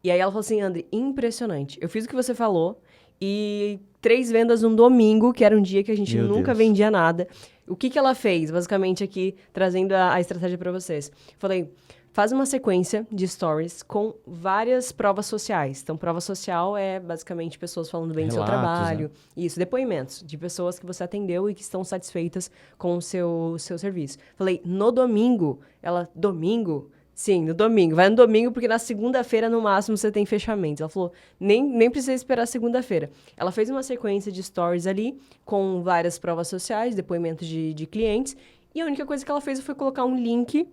E aí ela falou assim, André, impressionante. Eu fiz o que você falou e 3 vendas num domingo, que era um dia que a gente Meu nunca Deus. vendia nada. O que ela fez, basicamente aqui, trazendo a estratégia para vocês? Falei, faz uma sequência de stories com várias provas sociais. Então, prova social é basicamente pessoas falando bem do seu Relatos, trabalho. né? Isso, depoimentos de pessoas que você atendeu e que estão satisfeitas com o seu serviço. Falei, no domingo, ela, domingo? Sim, no domingo. Vai no domingo porque na segunda-feira, no máximo, você tem fechamento. Ela falou, nem precisa esperar segunda-feira. Ela fez uma sequência de stories ali com várias provas sociais, depoimentos de clientes. E a única coisa que ela fez foi colocar um link.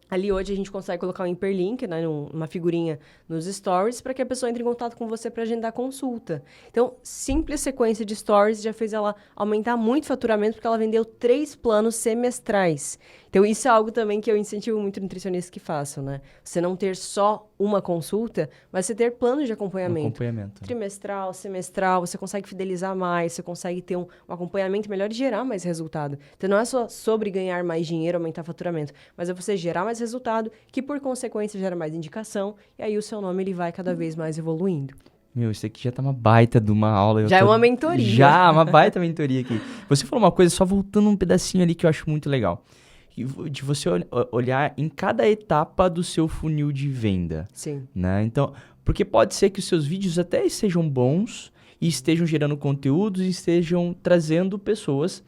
Ali hoje a gente consegue colocar um hiperlink, né, uma figurinha nos stories, para que a pessoa entre em contato com você para agendar consulta. Então, simples sequência de stories já fez ela aumentar muito o faturamento, porque ela vendeu 3 planos semestrais. Então, isso é algo também que eu incentivo muito nutricionistas que façam, né? Você não ter só uma consulta, mas você ter planos de acompanhamento. Né? Trimestral, semestral, você consegue fidelizar mais, você consegue ter um acompanhamento melhor e gerar mais resultado. Então, não é só sobre ganhar mais dinheiro, aumentar faturamento, mas é você gerar mais resultado, que por consequência gera mais indicação, e aí o seu nome ele vai cada vez mais evoluindo. Meu, isso aqui já tá uma baita de uma aula. Já é uma mentoria. Já, uma baita mentoria aqui. Você falou uma coisa, só voltando um pedacinho ali que eu acho muito legal. De você olhar em cada etapa do seu funil de venda. Sim. Né? Então, porque pode ser que os seus vídeos até estejam bons e estejam gerando conteúdos e estejam trazendo pessoas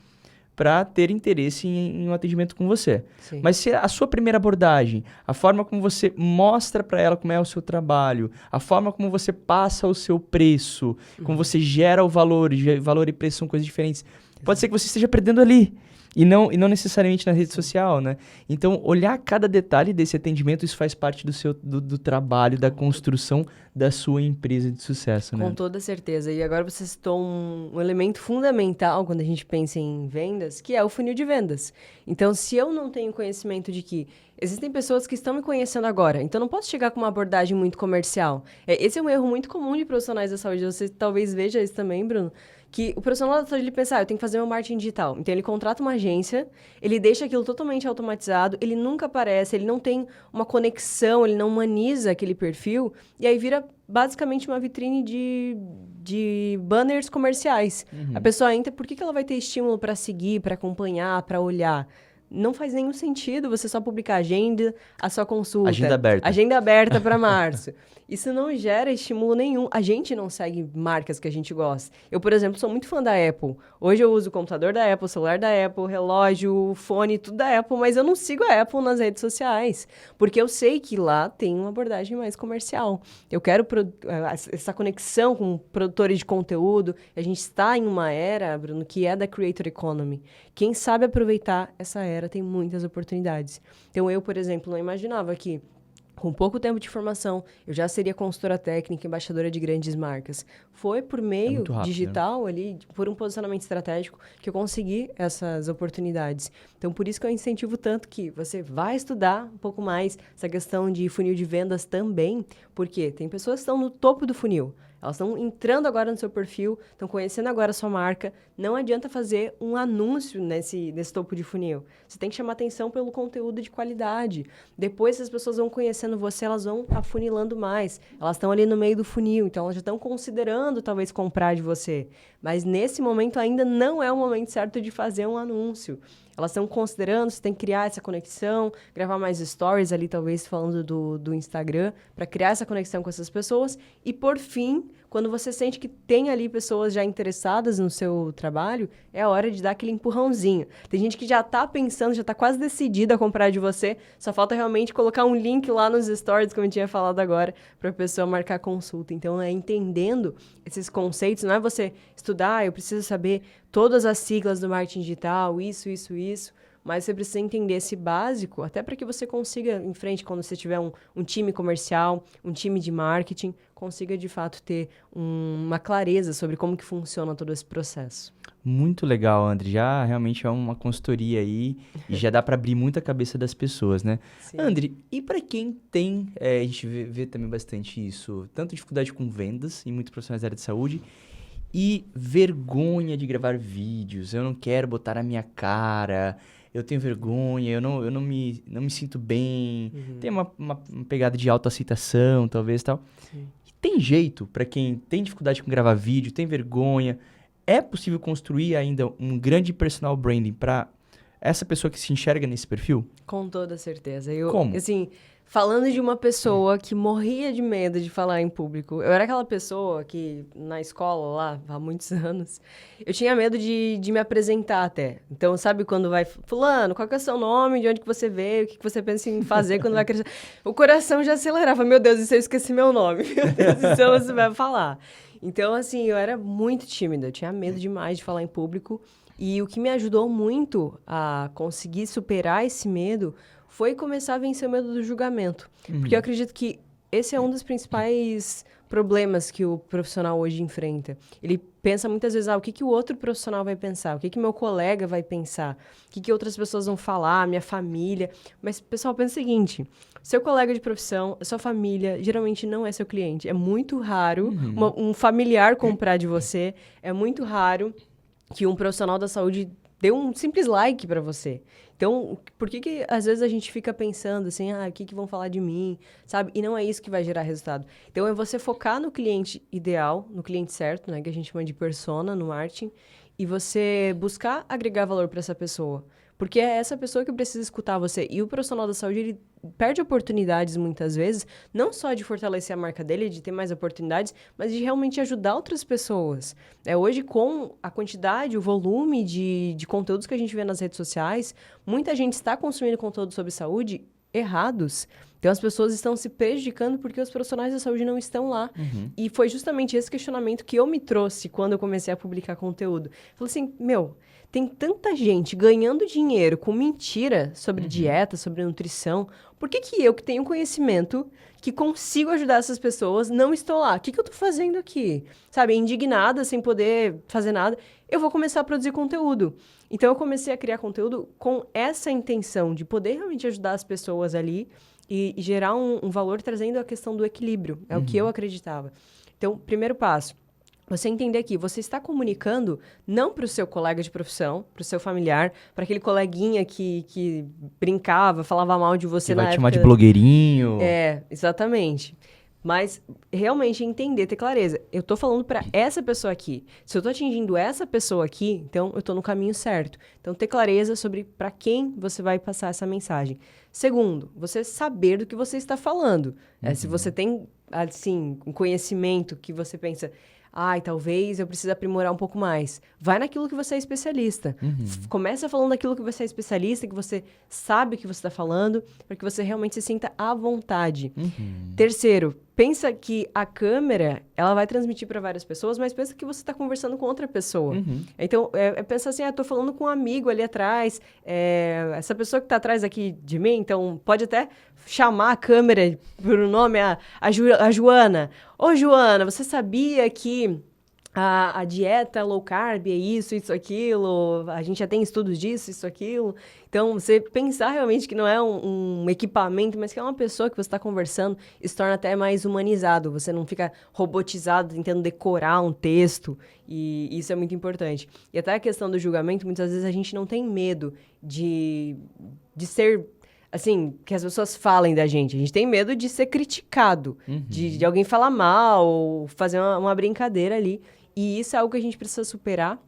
para ter interesse em um atendimento com você. Sim. Mas se a sua primeira abordagem, a forma como você mostra para ela como é o seu trabalho, a forma como você passa o seu preço, como você gera o valor e preço são coisas diferentes. Pode ser que você esteja perdendo ali. E não necessariamente na rede social, né? Então, olhar cada detalhe desse atendimento, isso faz parte do seu do trabalho, da construção da sua empresa de sucesso, né? Com toda certeza. E agora você citou um elemento fundamental quando a gente pensa em vendas, que é o funil de vendas. Então, se eu não tenho conhecimento de que existem pessoas que estão me conhecendo agora, então não posso chegar com uma abordagem muito comercial. Esse é um erro muito comum de profissionais da saúde. Você talvez veja isso também, Bruno. Que o profissional da saúde, ele pensa, eu tenho que fazer meu marketing digital. Então, ele contrata uma agência, ele deixa aquilo totalmente automatizado, ele nunca aparece, ele não tem uma conexão, ele não humaniza aquele perfil, e aí vira basicamente uma vitrine de banners comerciais. A pessoa entra, por que ela vai ter estímulo para seguir, para acompanhar, para olhar? Não faz nenhum sentido você só publicar agenda, a sua consulta. Agenda aberta. Agenda aberta para março. Isso não gera estímulo nenhum. A gente não segue marcas que a gente gosta. Eu, por exemplo, sou muito fã da Apple. Hoje eu uso o computador da Apple, o celular da Apple, relógio, fone, tudo da Apple, mas eu não sigo a Apple nas redes sociais, porque eu sei que lá tem uma abordagem mais comercial. Eu quero essa conexão com produtores de conteúdo. A gente está em uma era, Bruno, que é da Creator Economy. Quem sabe aproveitar essa era tem muitas oportunidades. Então, eu, por exemplo, não imaginava que com pouco tempo de formação, eu já seria consultora técnica, embaixadora de grandes marcas. Foi por meio rápido, digital, né? Ali, por um posicionamento estratégico, que eu consegui essas oportunidades. Então, por isso que eu incentivo tanto que você vai estudar um pouco mais essa questão de funil de vendas também, porque tem pessoas que estão no topo do funil. Elas estão entrando agora no seu perfil, estão conhecendo agora a sua marca. Não adianta fazer um anúncio nesse topo de funil. Você tem que chamar atenção pelo conteúdo de qualidade. Depois, se as pessoas vão conhecendo você, elas vão afunilando mais. Elas estão ali no meio do funil, então elas já estão considerando talvez comprar de você. Mas nesse momento ainda não é o momento certo de fazer um anúncio. Elas estão considerando, você tem que criar essa conexão, gravar mais stories ali, talvez falando do Instagram, para criar essa conexão com essas pessoas. E, por fim, quando você sente que tem ali pessoas já interessadas no seu trabalho, é a hora de dar aquele empurrãozinho. Tem gente que já está pensando, já está quase decidida a comprar de você, só falta realmente colocar um link lá nos stories, como eu tinha falado agora, para a pessoa marcar consulta. Então, é entendendo esses conceitos, não é você estudar, eu preciso saber todas as siglas do marketing digital, isso, mas você precisa entender esse básico, até para que você consiga, em frente, quando você tiver um time comercial, um time de marketing, consiga, de fato, ter uma clareza sobre como que funciona todo esse processo. Muito legal, André. Já realmente é uma consultoria aí e já dá para abrir muito a cabeça das pessoas, né? Sim. André, e para quem tem, a gente vê também bastante isso, tanto dificuldade com vendas em muitos profissionais da área de saúde, E vergonha de gravar vídeos. Eu não quero botar a minha cara. Eu tenho vergonha, eu não me sinto bem. Tem uma pegada de autoaceitação, talvez, tal. Sim. E tem jeito para quem tem dificuldade com gravar vídeo, tem vergonha. É possível construir ainda um grande personal branding para essa pessoa que se enxerga nesse perfil? Com toda certeza. Como? Assim, falando de uma pessoa que morria de medo de falar em público, eu era aquela pessoa que, na escola lá, há muitos anos, eu tinha medo de me apresentar até. Então, sabe quando vai, fulano, qual que é o seu nome, de onde que você veio, o que que você pensa em fazer quando vai crescer? O coração já acelerava. Meu Deus, e se eu esqueci meu nome? Meu Deus, e se você vai falar? Então, assim, eu era muito tímida, eu tinha medo demais de falar em público. E o que me ajudou muito a conseguir superar esse medo foi começar a vencer o medo do julgamento. Porque eu acredito que esse é um dos principais problemas que o profissional hoje enfrenta. Ele pensa muitas vezes, o que que o outro profissional vai pensar? O que que meu colega vai pensar? O que que outras pessoas vão falar? Minha família? Mas, pessoal, pensa o seguinte, seu colega de profissão, sua família, geralmente não é seu cliente. É muito raro um familiar comprar de você. É muito raro que um profissional da saúde dê um simples like para você. Então, por que às vezes a gente fica pensando assim, o que vão falar de mim, sabe? E não é isso que vai gerar resultado. Então, é você focar no cliente ideal, no cliente certo, né? Que a gente chama de persona no marketing, e você buscar agregar valor para essa pessoa. Porque é essa pessoa que precisa escutar você. E o profissional da saúde, ele perde oportunidades muitas vezes, não só de fortalecer a marca dele, de ter mais oportunidades, mas de realmente ajudar outras pessoas. Hoje, com a quantidade, o volume de conteúdos que a gente vê nas redes sociais, muita gente está consumindo conteúdo sobre saúde errados. Então, as pessoas estão se prejudicando porque os profissionais da saúde não estão lá. E foi justamente esse questionamento que eu me trouxe quando eu comecei a publicar conteúdo. Falei assim, tem tanta gente ganhando dinheiro com mentira sobre dieta, sobre nutrição. Por que eu, que tenho conhecimento, que consigo ajudar essas pessoas, não estou lá? O que eu estou fazendo aqui? Sabe, indignada, sem poder fazer nada. Eu vou começar a produzir conteúdo. Então, eu comecei a criar conteúdo com essa intenção de poder realmente ajudar as pessoas ali e gerar um valor trazendo a questão do equilíbrio. É o que eu acreditava. Então, primeiro passo. Você entender que você está comunicando não para o seu colega de profissão, para o seu familiar, para aquele coleguinha que brincava, falava mal de você na época. Vai te chamar de blogueirinho. Exatamente. Mas realmente entender, ter clareza. Eu estou falando para essa pessoa aqui. Se eu estou atingindo essa pessoa aqui, então eu estou no caminho certo. Então, ter clareza sobre para quem você vai passar essa mensagem. Segundo, você saber do que você está falando. Se você tem, assim, um conhecimento que você pensa... talvez eu precise aprimorar um pouco mais. Vai naquilo que você é especialista. Começa falando daquilo que você é especialista, que você sabe o que você está falando, para que você realmente se sinta à vontade. Terceiro, pensa que a câmera, ela vai transmitir para várias pessoas, mas pensa que você está conversando com outra pessoa. Então, pensa assim, estou falando com um amigo ali atrás, essa pessoa que está atrás aqui de mim, então pode até chamar a câmera por um nome, a Joana. Ô, Joana, você sabia que a dieta low carb é isso, aquilo, a gente já tem estudos disso, isso, aquilo. Então, você pensar realmente que não é um equipamento, mas que é uma pessoa que você está conversando, isso torna até mais humanizado. Você não fica robotizado tentando decorar um texto, e isso é muito importante. E até a questão do julgamento, muitas vezes a gente não tem medo de ser... assim, que as pessoas falem da gente. A gente tem medo de ser criticado, de alguém falar mal, ou fazer uma brincadeira ali. E isso é algo que a gente precisa superar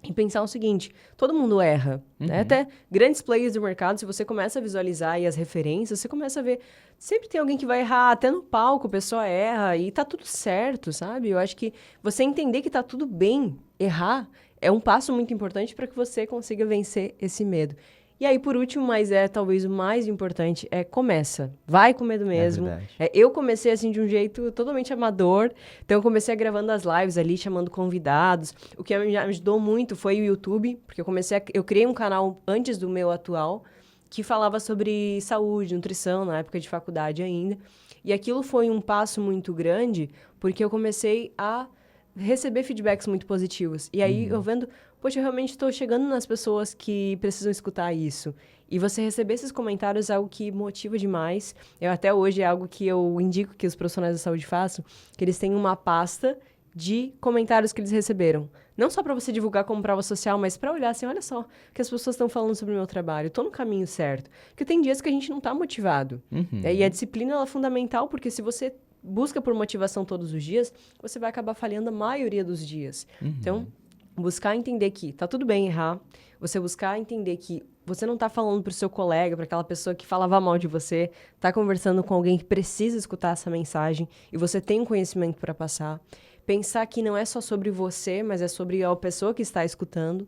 e pensar o seguinte, todo mundo erra, né? Até grandes players do mercado, se você começa a visualizar aí as referências, você começa a ver, sempre tem alguém que vai errar, até no palco a pessoa erra e tá tudo certo, sabe? Eu acho que você entender que tá tudo bem errar é um passo muito importante para que você consiga vencer esse medo. E aí, por último, mas talvez o mais importante, começa. Vai com medo mesmo. Eu comecei, assim, de um jeito totalmente amador. Então, eu comecei gravando as lives ali, chamando convidados. O que me ajudou muito foi o YouTube, porque eu criei um canal antes do meu atual, que falava sobre saúde, nutrição, na época de faculdade ainda. E aquilo foi um passo muito grande, porque eu comecei a receber feedbacks muito positivos. E aí, eu vendo... poxa, eu realmente estou chegando nas pessoas que precisam escutar isso. E você receber esses comentários é algo que motiva demais. Até hoje é algo que eu indico que os profissionais da saúde façam, que eles tenham uma pasta de comentários que eles receberam. Não só para você divulgar como prova social, mas para olhar assim, olha só, o que as pessoas estão falando sobre o meu trabalho, estou no caminho certo. Porque tem dias que a gente não está motivado. E a disciplina ela é fundamental, porque se você busca por motivação todos os dias, você vai acabar falhando a maioria dos dias. Então, buscar entender que tá tudo bem errar, você buscar entender que você não tá falando pro seu colega, para aquela pessoa que falava mal de você, tá conversando com alguém que precisa escutar essa mensagem e você tem um conhecimento para passar. Pensar que não é só sobre você, mas é sobre a pessoa que está escutando.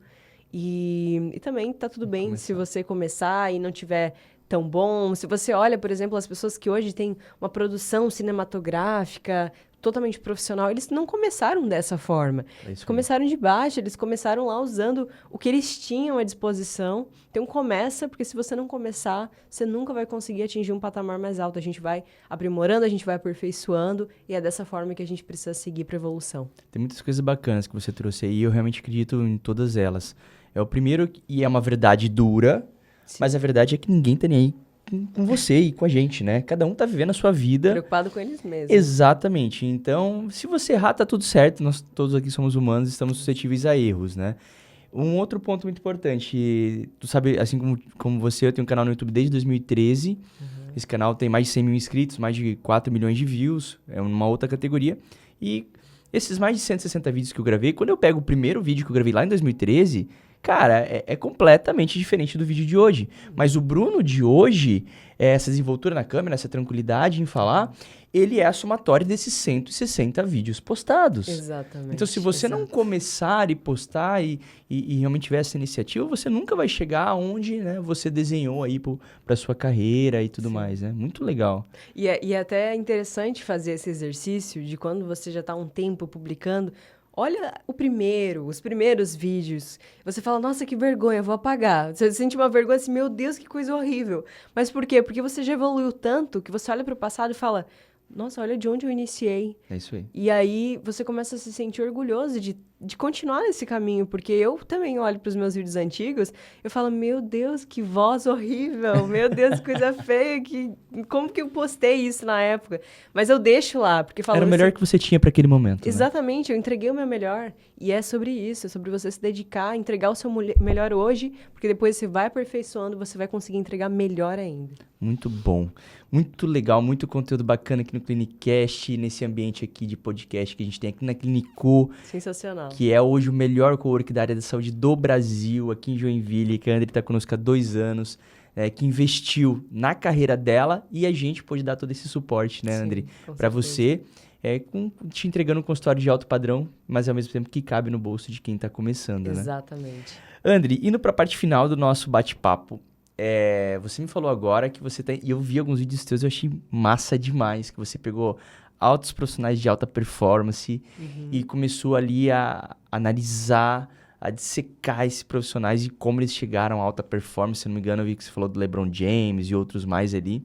E também tá tudo bem se você começar e não tiver tão bom. Se você olha, por exemplo, as pessoas que hoje têm uma produção cinematográfica totalmente profissional, eles não começaram dessa forma. Eles começaram de baixo, eles começaram lá usando o que eles tinham à disposição. Então começa, porque se você não começar, você nunca vai conseguir atingir um patamar mais alto. A gente vai aprimorando, a gente vai aperfeiçoando, e é dessa forma que a gente precisa seguir para a evolução. Tem muitas coisas bacanas que você trouxe aí, e eu realmente acredito em todas elas. É o primeiro, e é uma verdade dura, mas a verdade é que ninguém tá nem aí com você e com a gente, né? Cada um tá vivendo a sua vida. Preocupado com eles mesmos. Exatamente. Então, se você errar, tá tudo certo. Nós todos aqui somos humanos, estamos suscetíveis a erros, né? Um outro ponto muito importante, tu sabe, assim como você, eu tenho um canal no YouTube desde 2013. Esse canal tem mais de 100 mil inscritos, mais de 4 milhões de views, é uma outra categoria. E esses mais de 160 vídeos que eu gravei, quando eu pego o primeiro vídeo que eu gravei lá em 2013... Cara, é completamente diferente do vídeo de hoje. Mas o Bruno de hoje, essa desenvoltura na câmera, essa tranquilidade em falar, ele é a somatória desses 160 vídeos postados. Exatamente. Então, se você não começar e postar e realmente tiver essa iniciativa, você nunca vai chegar aonde, né, você desenhou aí para sua carreira e tudo mais, né? Muito legal. E é até interessante fazer esse exercício de quando você já está há um tempo publicando. Olha os primeiros vídeos. Você fala, nossa, que vergonha, vou apagar. Você sente uma vergonha assim, meu Deus, que coisa horrível. Mas por quê? Porque você já evoluiu tanto que você olha para o passado e fala, nossa, olha de onde eu iniciei. É isso aí. E aí você começa a se sentir orgulhoso de continuar nesse caminho, porque eu também olho para os meus vídeos antigos, eu falo, meu Deus, que voz horrível, meu Deus, que coisa feia, como que eu postei isso na época? Mas eu deixo lá, porque falo... Era o melhor que você tinha para aquele momento, Exatamente, né? Eu entreguei o meu melhor, e é sobre isso, é sobre você se dedicar, entregar o seu melhor hoje, porque depois você vai aperfeiçoando, você vai conseguir entregar melhor ainda. Muito bom, muito legal, muito conteúdo bacana aqui no Clinicast, nesse ambiente aqui de podcast que a gente tem aqui na Clinico. Sensacional. Que é hoje o melhor cowork da área da saúde do Brasil, aqui em Joinville, que a André está conosco há 2 anos, que investiu na carreira dela e a gente pôde dar todo esse suporte, né, André? Para você, te entregando um consultório de alto padrão, mas ao mesmo tempo que cabe no bolso de quem está começando, né? Exatamente. André, indo para a parte final do nosso bate-papo, você me falou agora que você tem... E eu vi alguns vídeos teus e eu achei massa demais, que você pegou altos profissionais de alta performance e começou ali a analisar, a dissecar esses profissionais e como eles chegaram a alta performance. Se não me engano, eu vi que você falou do LeBron James e outros mais ali.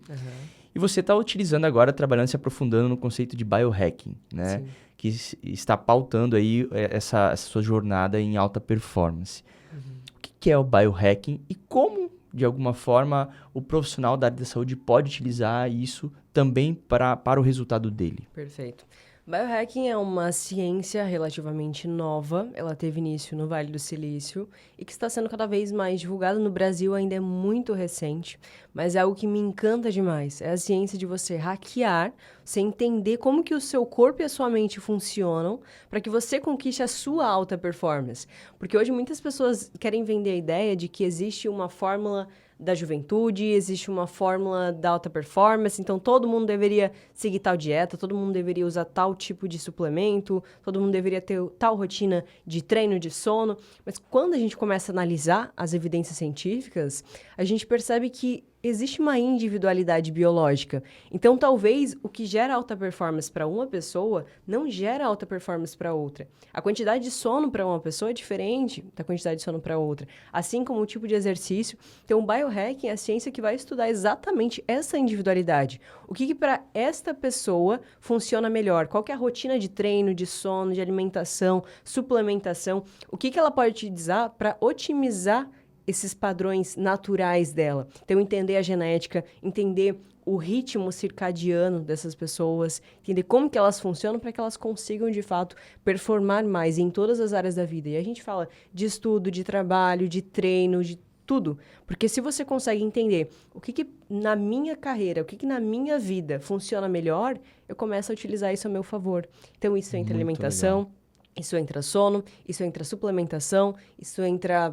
E você está utilizando agora, trabalhando, se aprofundando no conceito de biohacking, né? Sim. Que está pautando aí essa sua jornada em alta performance. O que é o biohacking e como, de alguma forma, o profissional da área da saúde pode utilizar isso também para o resultado dele? Perfeito. Biohacking é uma ciência relativamente nova, ela teve início no Vale do Silício e que está sendo cada vez mais divulgada no Brasil, ainda é muito recente, mas é algo que me encanta demais. É a ciência de você hackear, você entender como que o seu corpo e a sua mente funcionam para que você conquiste a sua alta performance. Porque hoje muitas pessoas querem vender a ideia de que existe uma fórmula da juventude, existe uma fórmula da alta performance, então todo mundo deveria seguir tal dieta, todo mundo deveria usar tal tipo de suplemento, todo mundo deveria ter tal rotina de treino, de sono. Mas quando a gente começa a analisar as evidências científicas, a gente percebe que existe uma individualidade biológica. Então, talvez o que gera alta performance para uma pessoa não gera alta performance para outra. A quantidade de sono para uma pessoa é diferente da quantidade de sono para outra. Assim como o tipo de exercício. Então, o biohacking é a ciência que vai estudar exatamente essa individualidade. O que para esta pessoa funciona melhor? Qual que é a rotina de treino, de sono, de alimentação, suplementação? O que ela pode utilizar para otimizar esses padrões naturais dela. Então, entender a genética, entender o ritmo circadiano dessas pessoas, entender como que elas funcionam para que elas consigam, de fato, performar mais em todas as áreas da vida. E a gente fala de estudo, de trabalho, de treino, de tudo. Porque se você consegue entender o que na minha carreira, o que na minha vida funciona melhor, eu começo a utilizar isso a meu favor. Então, isso entra alimentação, legal. Isso entra sono, isso entra suplementação, isso entra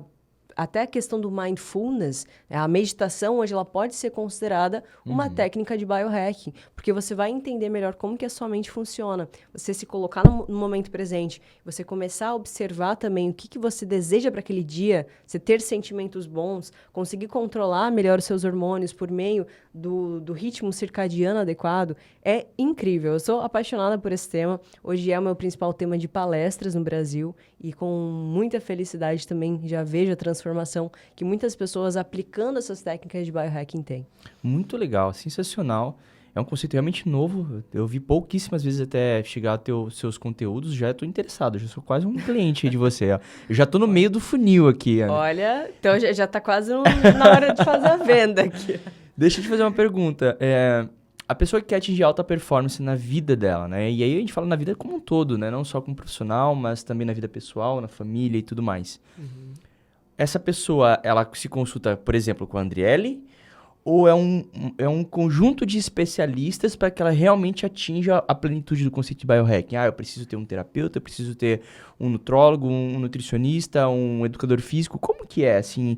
até a questão do mindfulness, a meditação, hoje ela pode ser considerada uma técnica de biohacking, porque você vai entender melhor como que a sua mente funciona. Você se colocar no momento presente, você começar a observar também o que você deseja para aquele dia, você ter sentimentos bons, conseguir controlar melhor os seus hormônios por meio do ritmo circadiano adequado, é incrível. Eu sou apaixonada por esse tema. Hoje é o meu principal tema de palestras no Brasil e com muita felicidade também já vejo a transformação que muitas pessoas aplicando essas técnicas de biohacking têm. Muito legal, sensacional. É um conceito realmente novo. Eu vi pouquíssimas vezes até chegar a ter os seus conteúdos. Já estou interessado, já sou quase um cliente de você. Ó. Eu já estou no meio do funil aqui. Ana. Olha, então já está quase na hora de fazer a venda aqui. Deixa eu te fazer uma pergunta. A pessoa que quer atingir alta performance na vida dela, né? E aí a gente fala na vida como um todo, né? Não só como profissional, mas também na vida pessoal, na família e tudo mais. Essa pessoa, ela se consulta, por exemplo, com a Andriele, ou é um conjunto de especialistas para que ela realmente atinja a plenitude do conceito de biohacking? Eu preciso ter um terapeuta, eu preciso ter um nutrólogo, um nutricionista, um educador físico. Como que é, assim,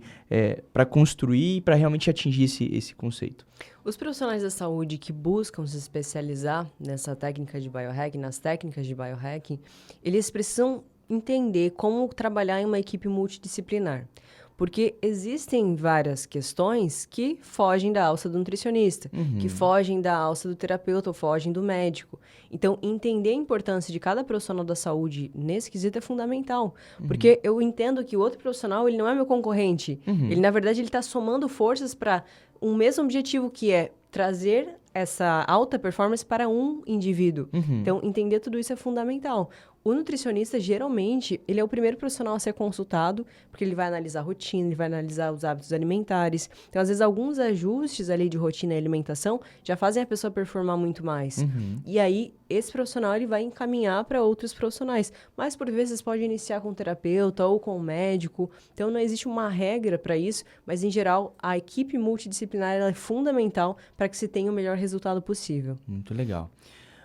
para construir e para realmente atingir esse conceito? Os profissionais da saúde que buscam se especializar nessa técnica de biohacking, nas técnicas de biohacking, eles precisam entender como trabalhar em uma equipe multidisciplinar. Porque existem várias questões que fogem da alça do nutricionista, que fogem da alça do terapeuta ou fogem do médico. Então, entender a importância de cada profissional da saúde nesse quesito é fundamental. Porque eu entendo que o outro profissional, ele não é meu concorrente. Ele, na verdade, ele está somando forças para um mesmo objetivo, que é trazer essa alta performance para um indivíduo. Então, entender tudo isso é fundamental. O nutricionista, geralmente, ele é o primeiro profissional a ser consultado, porque ele vai analisar a rotina, ele vai analisar os hábitos alimentares. Então, às vezes, alguns ajustes ali de rotina e alimentação já fazem a pessoa performar muito mais. E aí, esse profissional, ele vai encaminhar para outros profissionais. Mas, por vezes, pode iniciar com o terapeuta ou com o médico. Então, não existe uma regra para isso, mas, em geral, a equipe multidisciplinar ela é fundamental para que se tenha o melhor resultado possível. Muito legal.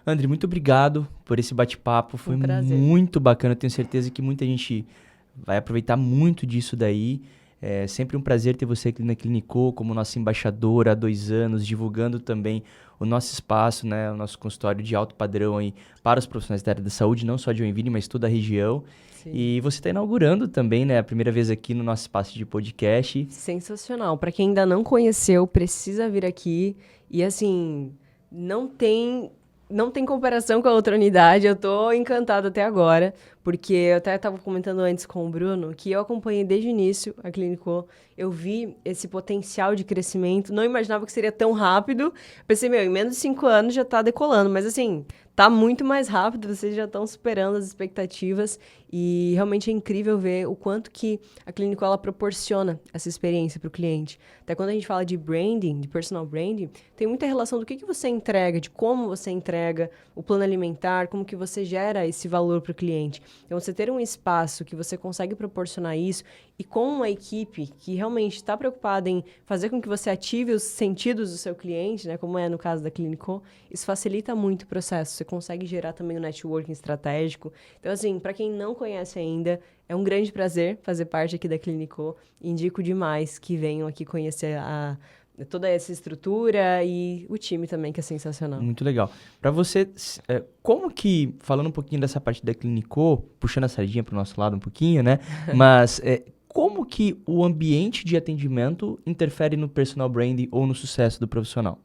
André, muito obrigado por esse bate-papo, foi muito bacana, eu tenho certeza que muita gente vai aproveitar muito disso daí. É sempre um prazer ter você aqui na Clinicô como nossa embaixadora há 2 anos, divulgando também o nosso espaço, né, o nosso consultório de alto padrão aí para os profissionais da área da saúde, não só de Joinville, mas toda a região. Sim. E você está inaugurando também, né, a primeira vez aqui no nosso espaço de podcast. Sensacional. Para quem ainda não conheceu, precisa vir aqui. E assim, não tem comparação com a outra unidade, eu tô encantada até agora, porque eu até estava comentando antes com o Bruno, que eu acompanhei desde o início a Clinicô, eu vi esse potencial de crescimento, não imaginava que seria tão rápido, pensei, em menos de 5 anos já tá decolando, mas assim, tá muito mais rápido, vocês já estão superando as expectativas e realmente é incrível ver o quanto que a Clinicô ela proporciona essa experiência para o cliente. Até quando a gente fala de branding, de personal branding, tem muita relação do que você entrega, de como você entrega, o plano alimentar, como que você gera esse valor para o cliente. Então, você ter um espaço que você consegue proporcionar isso e com uma equipe que realmente está preocupada em fazer com que você ative os sentidos do seu cliente, né, como é no caso da Clinicô, isso facilita muito o processo. Você consegue gerar também um networking estratégico. Então, assim, para quem não conhece ainda, é um grande prazer fazer parte aqui da Clinicô. Indico demais que venham aqui conhecer toda essa estrutura e o time também, que é sensacional. Muito legal. Para você, como que, falando um pouquinho dessa parte da Clinicô, puxando a sardinha para o nosso lado um pouquinho, né? Mas como que o ambiente de atendimento interfere no personal branding ou no sucesso do profissional?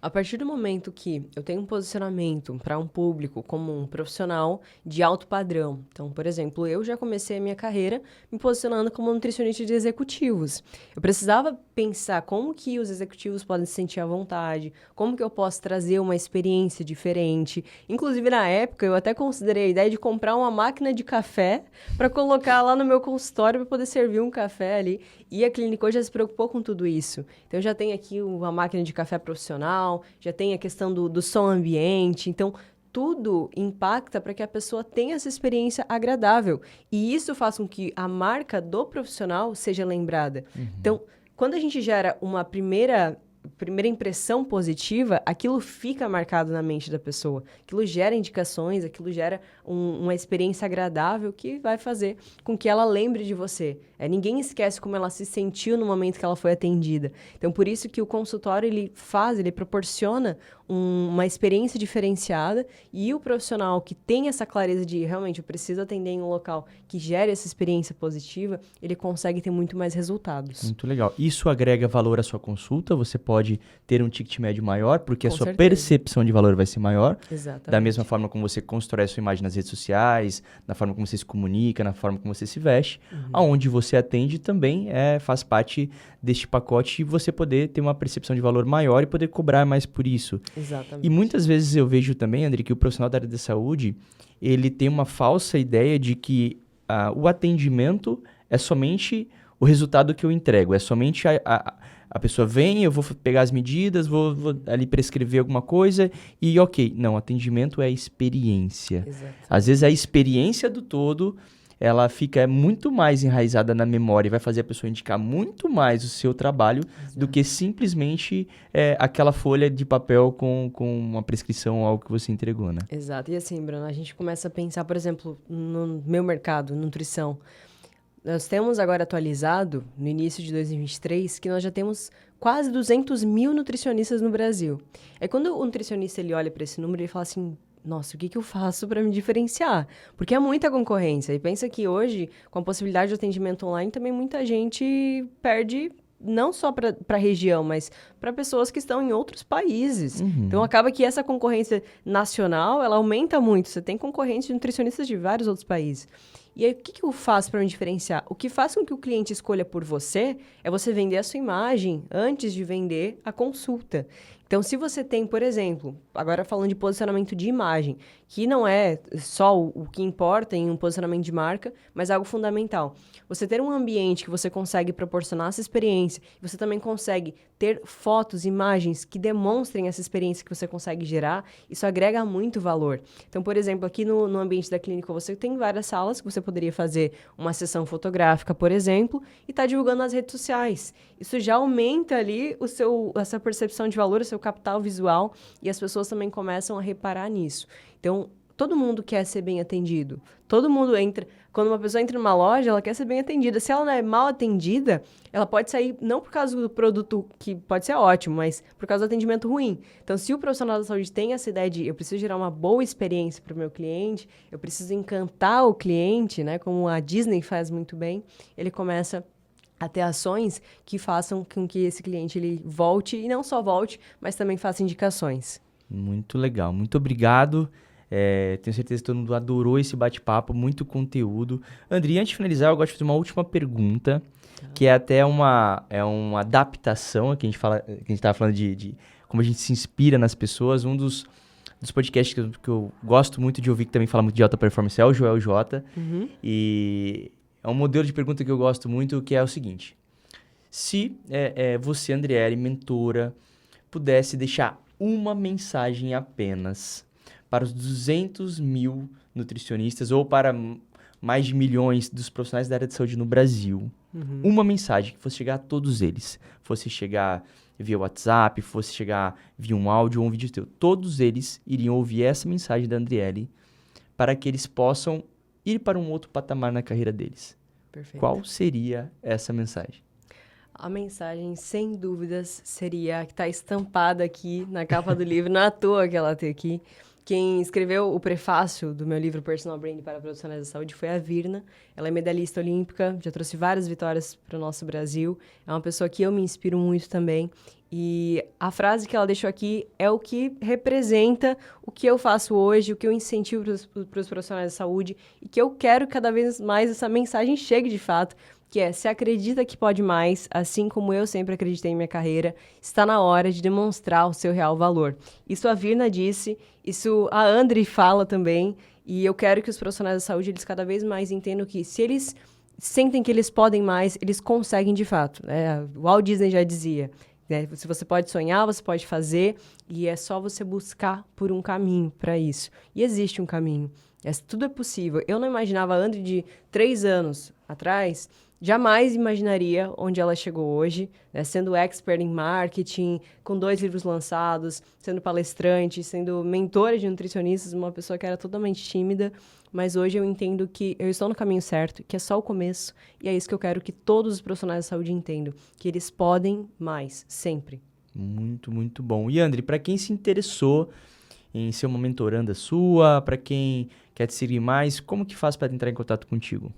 A partir do momento que eu tenho um posicionamento para um público como um profissional de alto padrão. Então, por exemplo, eu já comecei a minha carreira me posicionando como nutricionista de executivos. Eu precisava pensar como que os executivos podem se sentir à vontade, como que eu posso trazer uma experiência diferente. Inclusive, na época, eu até considerei a ideia de comprar uma máquina de café para colocar lá no meu consultório para poder servir um café ali. E a Clinicô já se preocupou com tudo isso. Então, eu já tenho aqui uma máquina de café profissional, profissional, já tem a questão do som ambiente. Então, tudo impacta para que a pessoa tenha essa experiência agradável. E isso faz com que a marca do profissional seja lembrada. Então, quando a gente gera uma primeira impressão positiva, aquilo fica marcado na mente da pessoa. Aquilo gera indicações, aquilo gera uma experiência agradável que vai fazer com que ela lembre de você. Ninguém esquece como ela se sentiu no momento que ela foi atendida. Então, por isso que o consultório, ele proporciona uma experiência diferenciada, e o profissional que tem essa clareza de realmente eu preciso atender em um local que gere essa experiência positiva, ele consegue ter muito mais resultados. Muito legal. Isso agrega valor à sua consulta? Você pode ter um ticket médio maior, porque Com a sua certeza. percepção de valor vai ser maior. Exatamente. Da mesma forma como você constrói a sua imagem nas redes sociais, na forma como você se comunica, na forma como você se veste, aonde você atende também faz parte deste pacote, e você poder ter uma percepção de valor maior e poder cobrar mais por isso. Exatamente. E muitas vezes eu vejo também, André, que o profissional da área da saúde, ele tem uma falsa ideia de que o atendimento é somente o resultado que eu entrego, é somente a pessoa vem, eu vou pegar as medidas, vou ali prescrever alguma coisa e ok. Não, atendimento é a experiência. Exato. Às vezes a experiência do todo, ela fica muito mais enraizada na memória e vai fazer a pessoa indicar muito mais o seu trabalho do que simplesmente aquela folha de papel com uma prescrição ou algo que você entregou, né? Exato. E assim, Bruno, a gente começa a pensar, por exemplo, no meu mercado, nutrição. Nós temos agora atualizado, no início de 2023, que nós já temos quase 200 mil nutricionistas no Brasil. É quando o nutricionista ele olha para esse número e fala assim, nossa, o que eu faço para me diferenciar? Porque é muita concorrência. E pensa que hoje, com a possibilidade de atendimento online, também muita gente perde, não só para a região, mas para pessoas que estão em outros países. Então, acaba que essa concorrência nacional, ela aumenta muito. Você tem concorrentes de nutricionistas de vários outros países. E aí, o que eu faço para me diferenciar? O que faz com que o cliente escolha por você é você vender a sua imagem antes de vender a consulta. Então, se você tem, por exemplo, agora falando de posicionamento de imagem, que não é só o que importa em um posicionamento de marca, mas algo fundamental. Você ter um ambiente que você consegue proporcionar essa experiência, você também consegue ter fotos, imagens que demonstrem essa experiência que você consegue gerar, isso agrega muito valor. Então, por exemplo, aqui no ambiente da clínica, você tem várias salas que você poderia fazer uma sessão fotográfica, por exemplo, e estar divulgando nas redes sociais. Isso já aumenta ali essa percepção de valor, o seu capital visual, e as pessoas também começam a reparar nisso. Então, todo mundo quer ser bem atendido. Todo mundo entra... Quando uma pessoa entra numa loja, ela quer ser bem atendida. Se ela não é mal atendida, ela pode sair, não por causa do produto, que pode ser ótimo, mas por causa do atendimento ruim. Então, se o profissional da saúde tem essa ideia de eu preciso gerar uma boa experiência para o meu cliente, eu preciso encantar o cliente, né, como a Disney faz muito bem, ele começa a ter ações que façam com que esse cliente ele volte, e não só volte, mas também faça indicações. Muito legal, muito obrigado. Tenho certeza que todo mundo adorou esse bate-papo, muito conteúdo. André, antes de finalizar, eu gosto de fazer uma última pergunta, que é até uma adaptação, que a gente estava falando de como a gente se inspira nas pessoas. Um dos podcasts que eu gosto muito de ouvir, que também fala muito de alta performance, é o Joel J. E é um modelo de pergunta que eu gosto muito, que é o seguinte. Se você, Andriele, mentora, pudesse deixar uma mensagem apenas para os 200 mil nutricionistas ou para mais de milhões dos profissionais da área de saúde no Brasil, uma mensagem que fosse chegar a todos eles, fosse chegar via WhatsApp, fosse chegar via um áudio ou um vídeo teu, todos eles iriam ouvir essa mensagem da Andriele para que eles possam ir para um outro patamar na carreira deles. Perfeito. Qual seria essa mensagem? A mensagem, sem dúvidas, seria a que está estampada aqui na capa do livro, não é à toa que ela está aqui. Quem escreveu o prefácio do meu livro Personal Brand para Profissionais da Saúde foi a Virna. Ela é medalhista olímpica, já trouxe várias vitórias para o nosso Brasil. É uma pessoa que eu me inspiro muito também. E a frase que ela deixou aqui é o que representa o que eu faço hoje, o que eu incentivo para os profissionais da saúde e que eu quero que cada vez mais essa mensagem chegue de fato, que é, se acredita que pode mais, assim como eu sempre acreditei em minha carreira, está na hora de demonstrar o seu real valor. Isso a Virna disse, isso a André fala também, e eu quero que os profissionais da saúde, eles cada vez mais entendam que se eles sentem que eles podem mais, eles conseguem de fato. O Walt Disney já dizia, né? Se você pode sonhar, você pode fazer, e é só você buscar por um caminho para isso. E existe um caminho. Tudo é possível. Eu não imaginava, a André de 3 anos atrás, jamais imaginaria onde ela chegou hoje, né? Sendo expert em marketing, com 2 livros lançados, sendo palestrante, sendo mentora de nutricionistas, uma pessoa que era totalmente tímida, mas hoje eu entendo que eu estou no caminho certo, que é só o começo, e é isso que eu quero que todos os profissionais da saúde entendam, que eles podem mais, sempre. Muito, muito bom. E André, para quem se interessou em ser uma mentoranda sua, para quem quer te seguir mais, como que faz para entrar em contato contigo?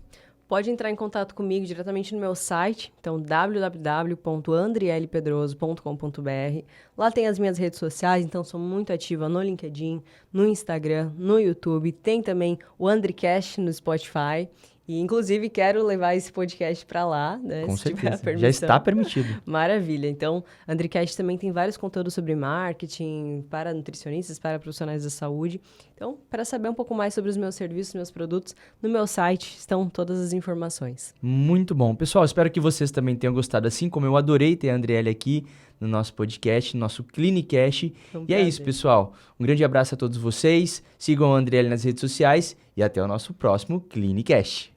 Pode entrar em contato comigo diretamente no meu site, então www.andriellepedroso.com.br. Lá tem as minhas redes sociais, então sou muito ativa no LinkedIn, no Instagram, no YouTube. Tem também o Andricast no Spotify. E, inclusive, quero levar esse podcast para lá, né? Com se tiver a certeza, permissão. já está permitido. Maravilha. Então, Andricast também tem vários conteúdos sobre marketing para nutricionistas, para profissionais da saúde. Então, para saber um pouco mais sobre os meus serviços, meus produtos, no meu site estão todas as informações. Muito bom. Pessoal, espero que vocês também tenham gostado, assim como eu adorei ter a Andriele aqui no nosso podcast, no nosso Clinicast. E é isso, pessoal. Um grande abraço a todos vocês. Sigam a Andriele nas redes sociais e até o nosso próximo Clinicast.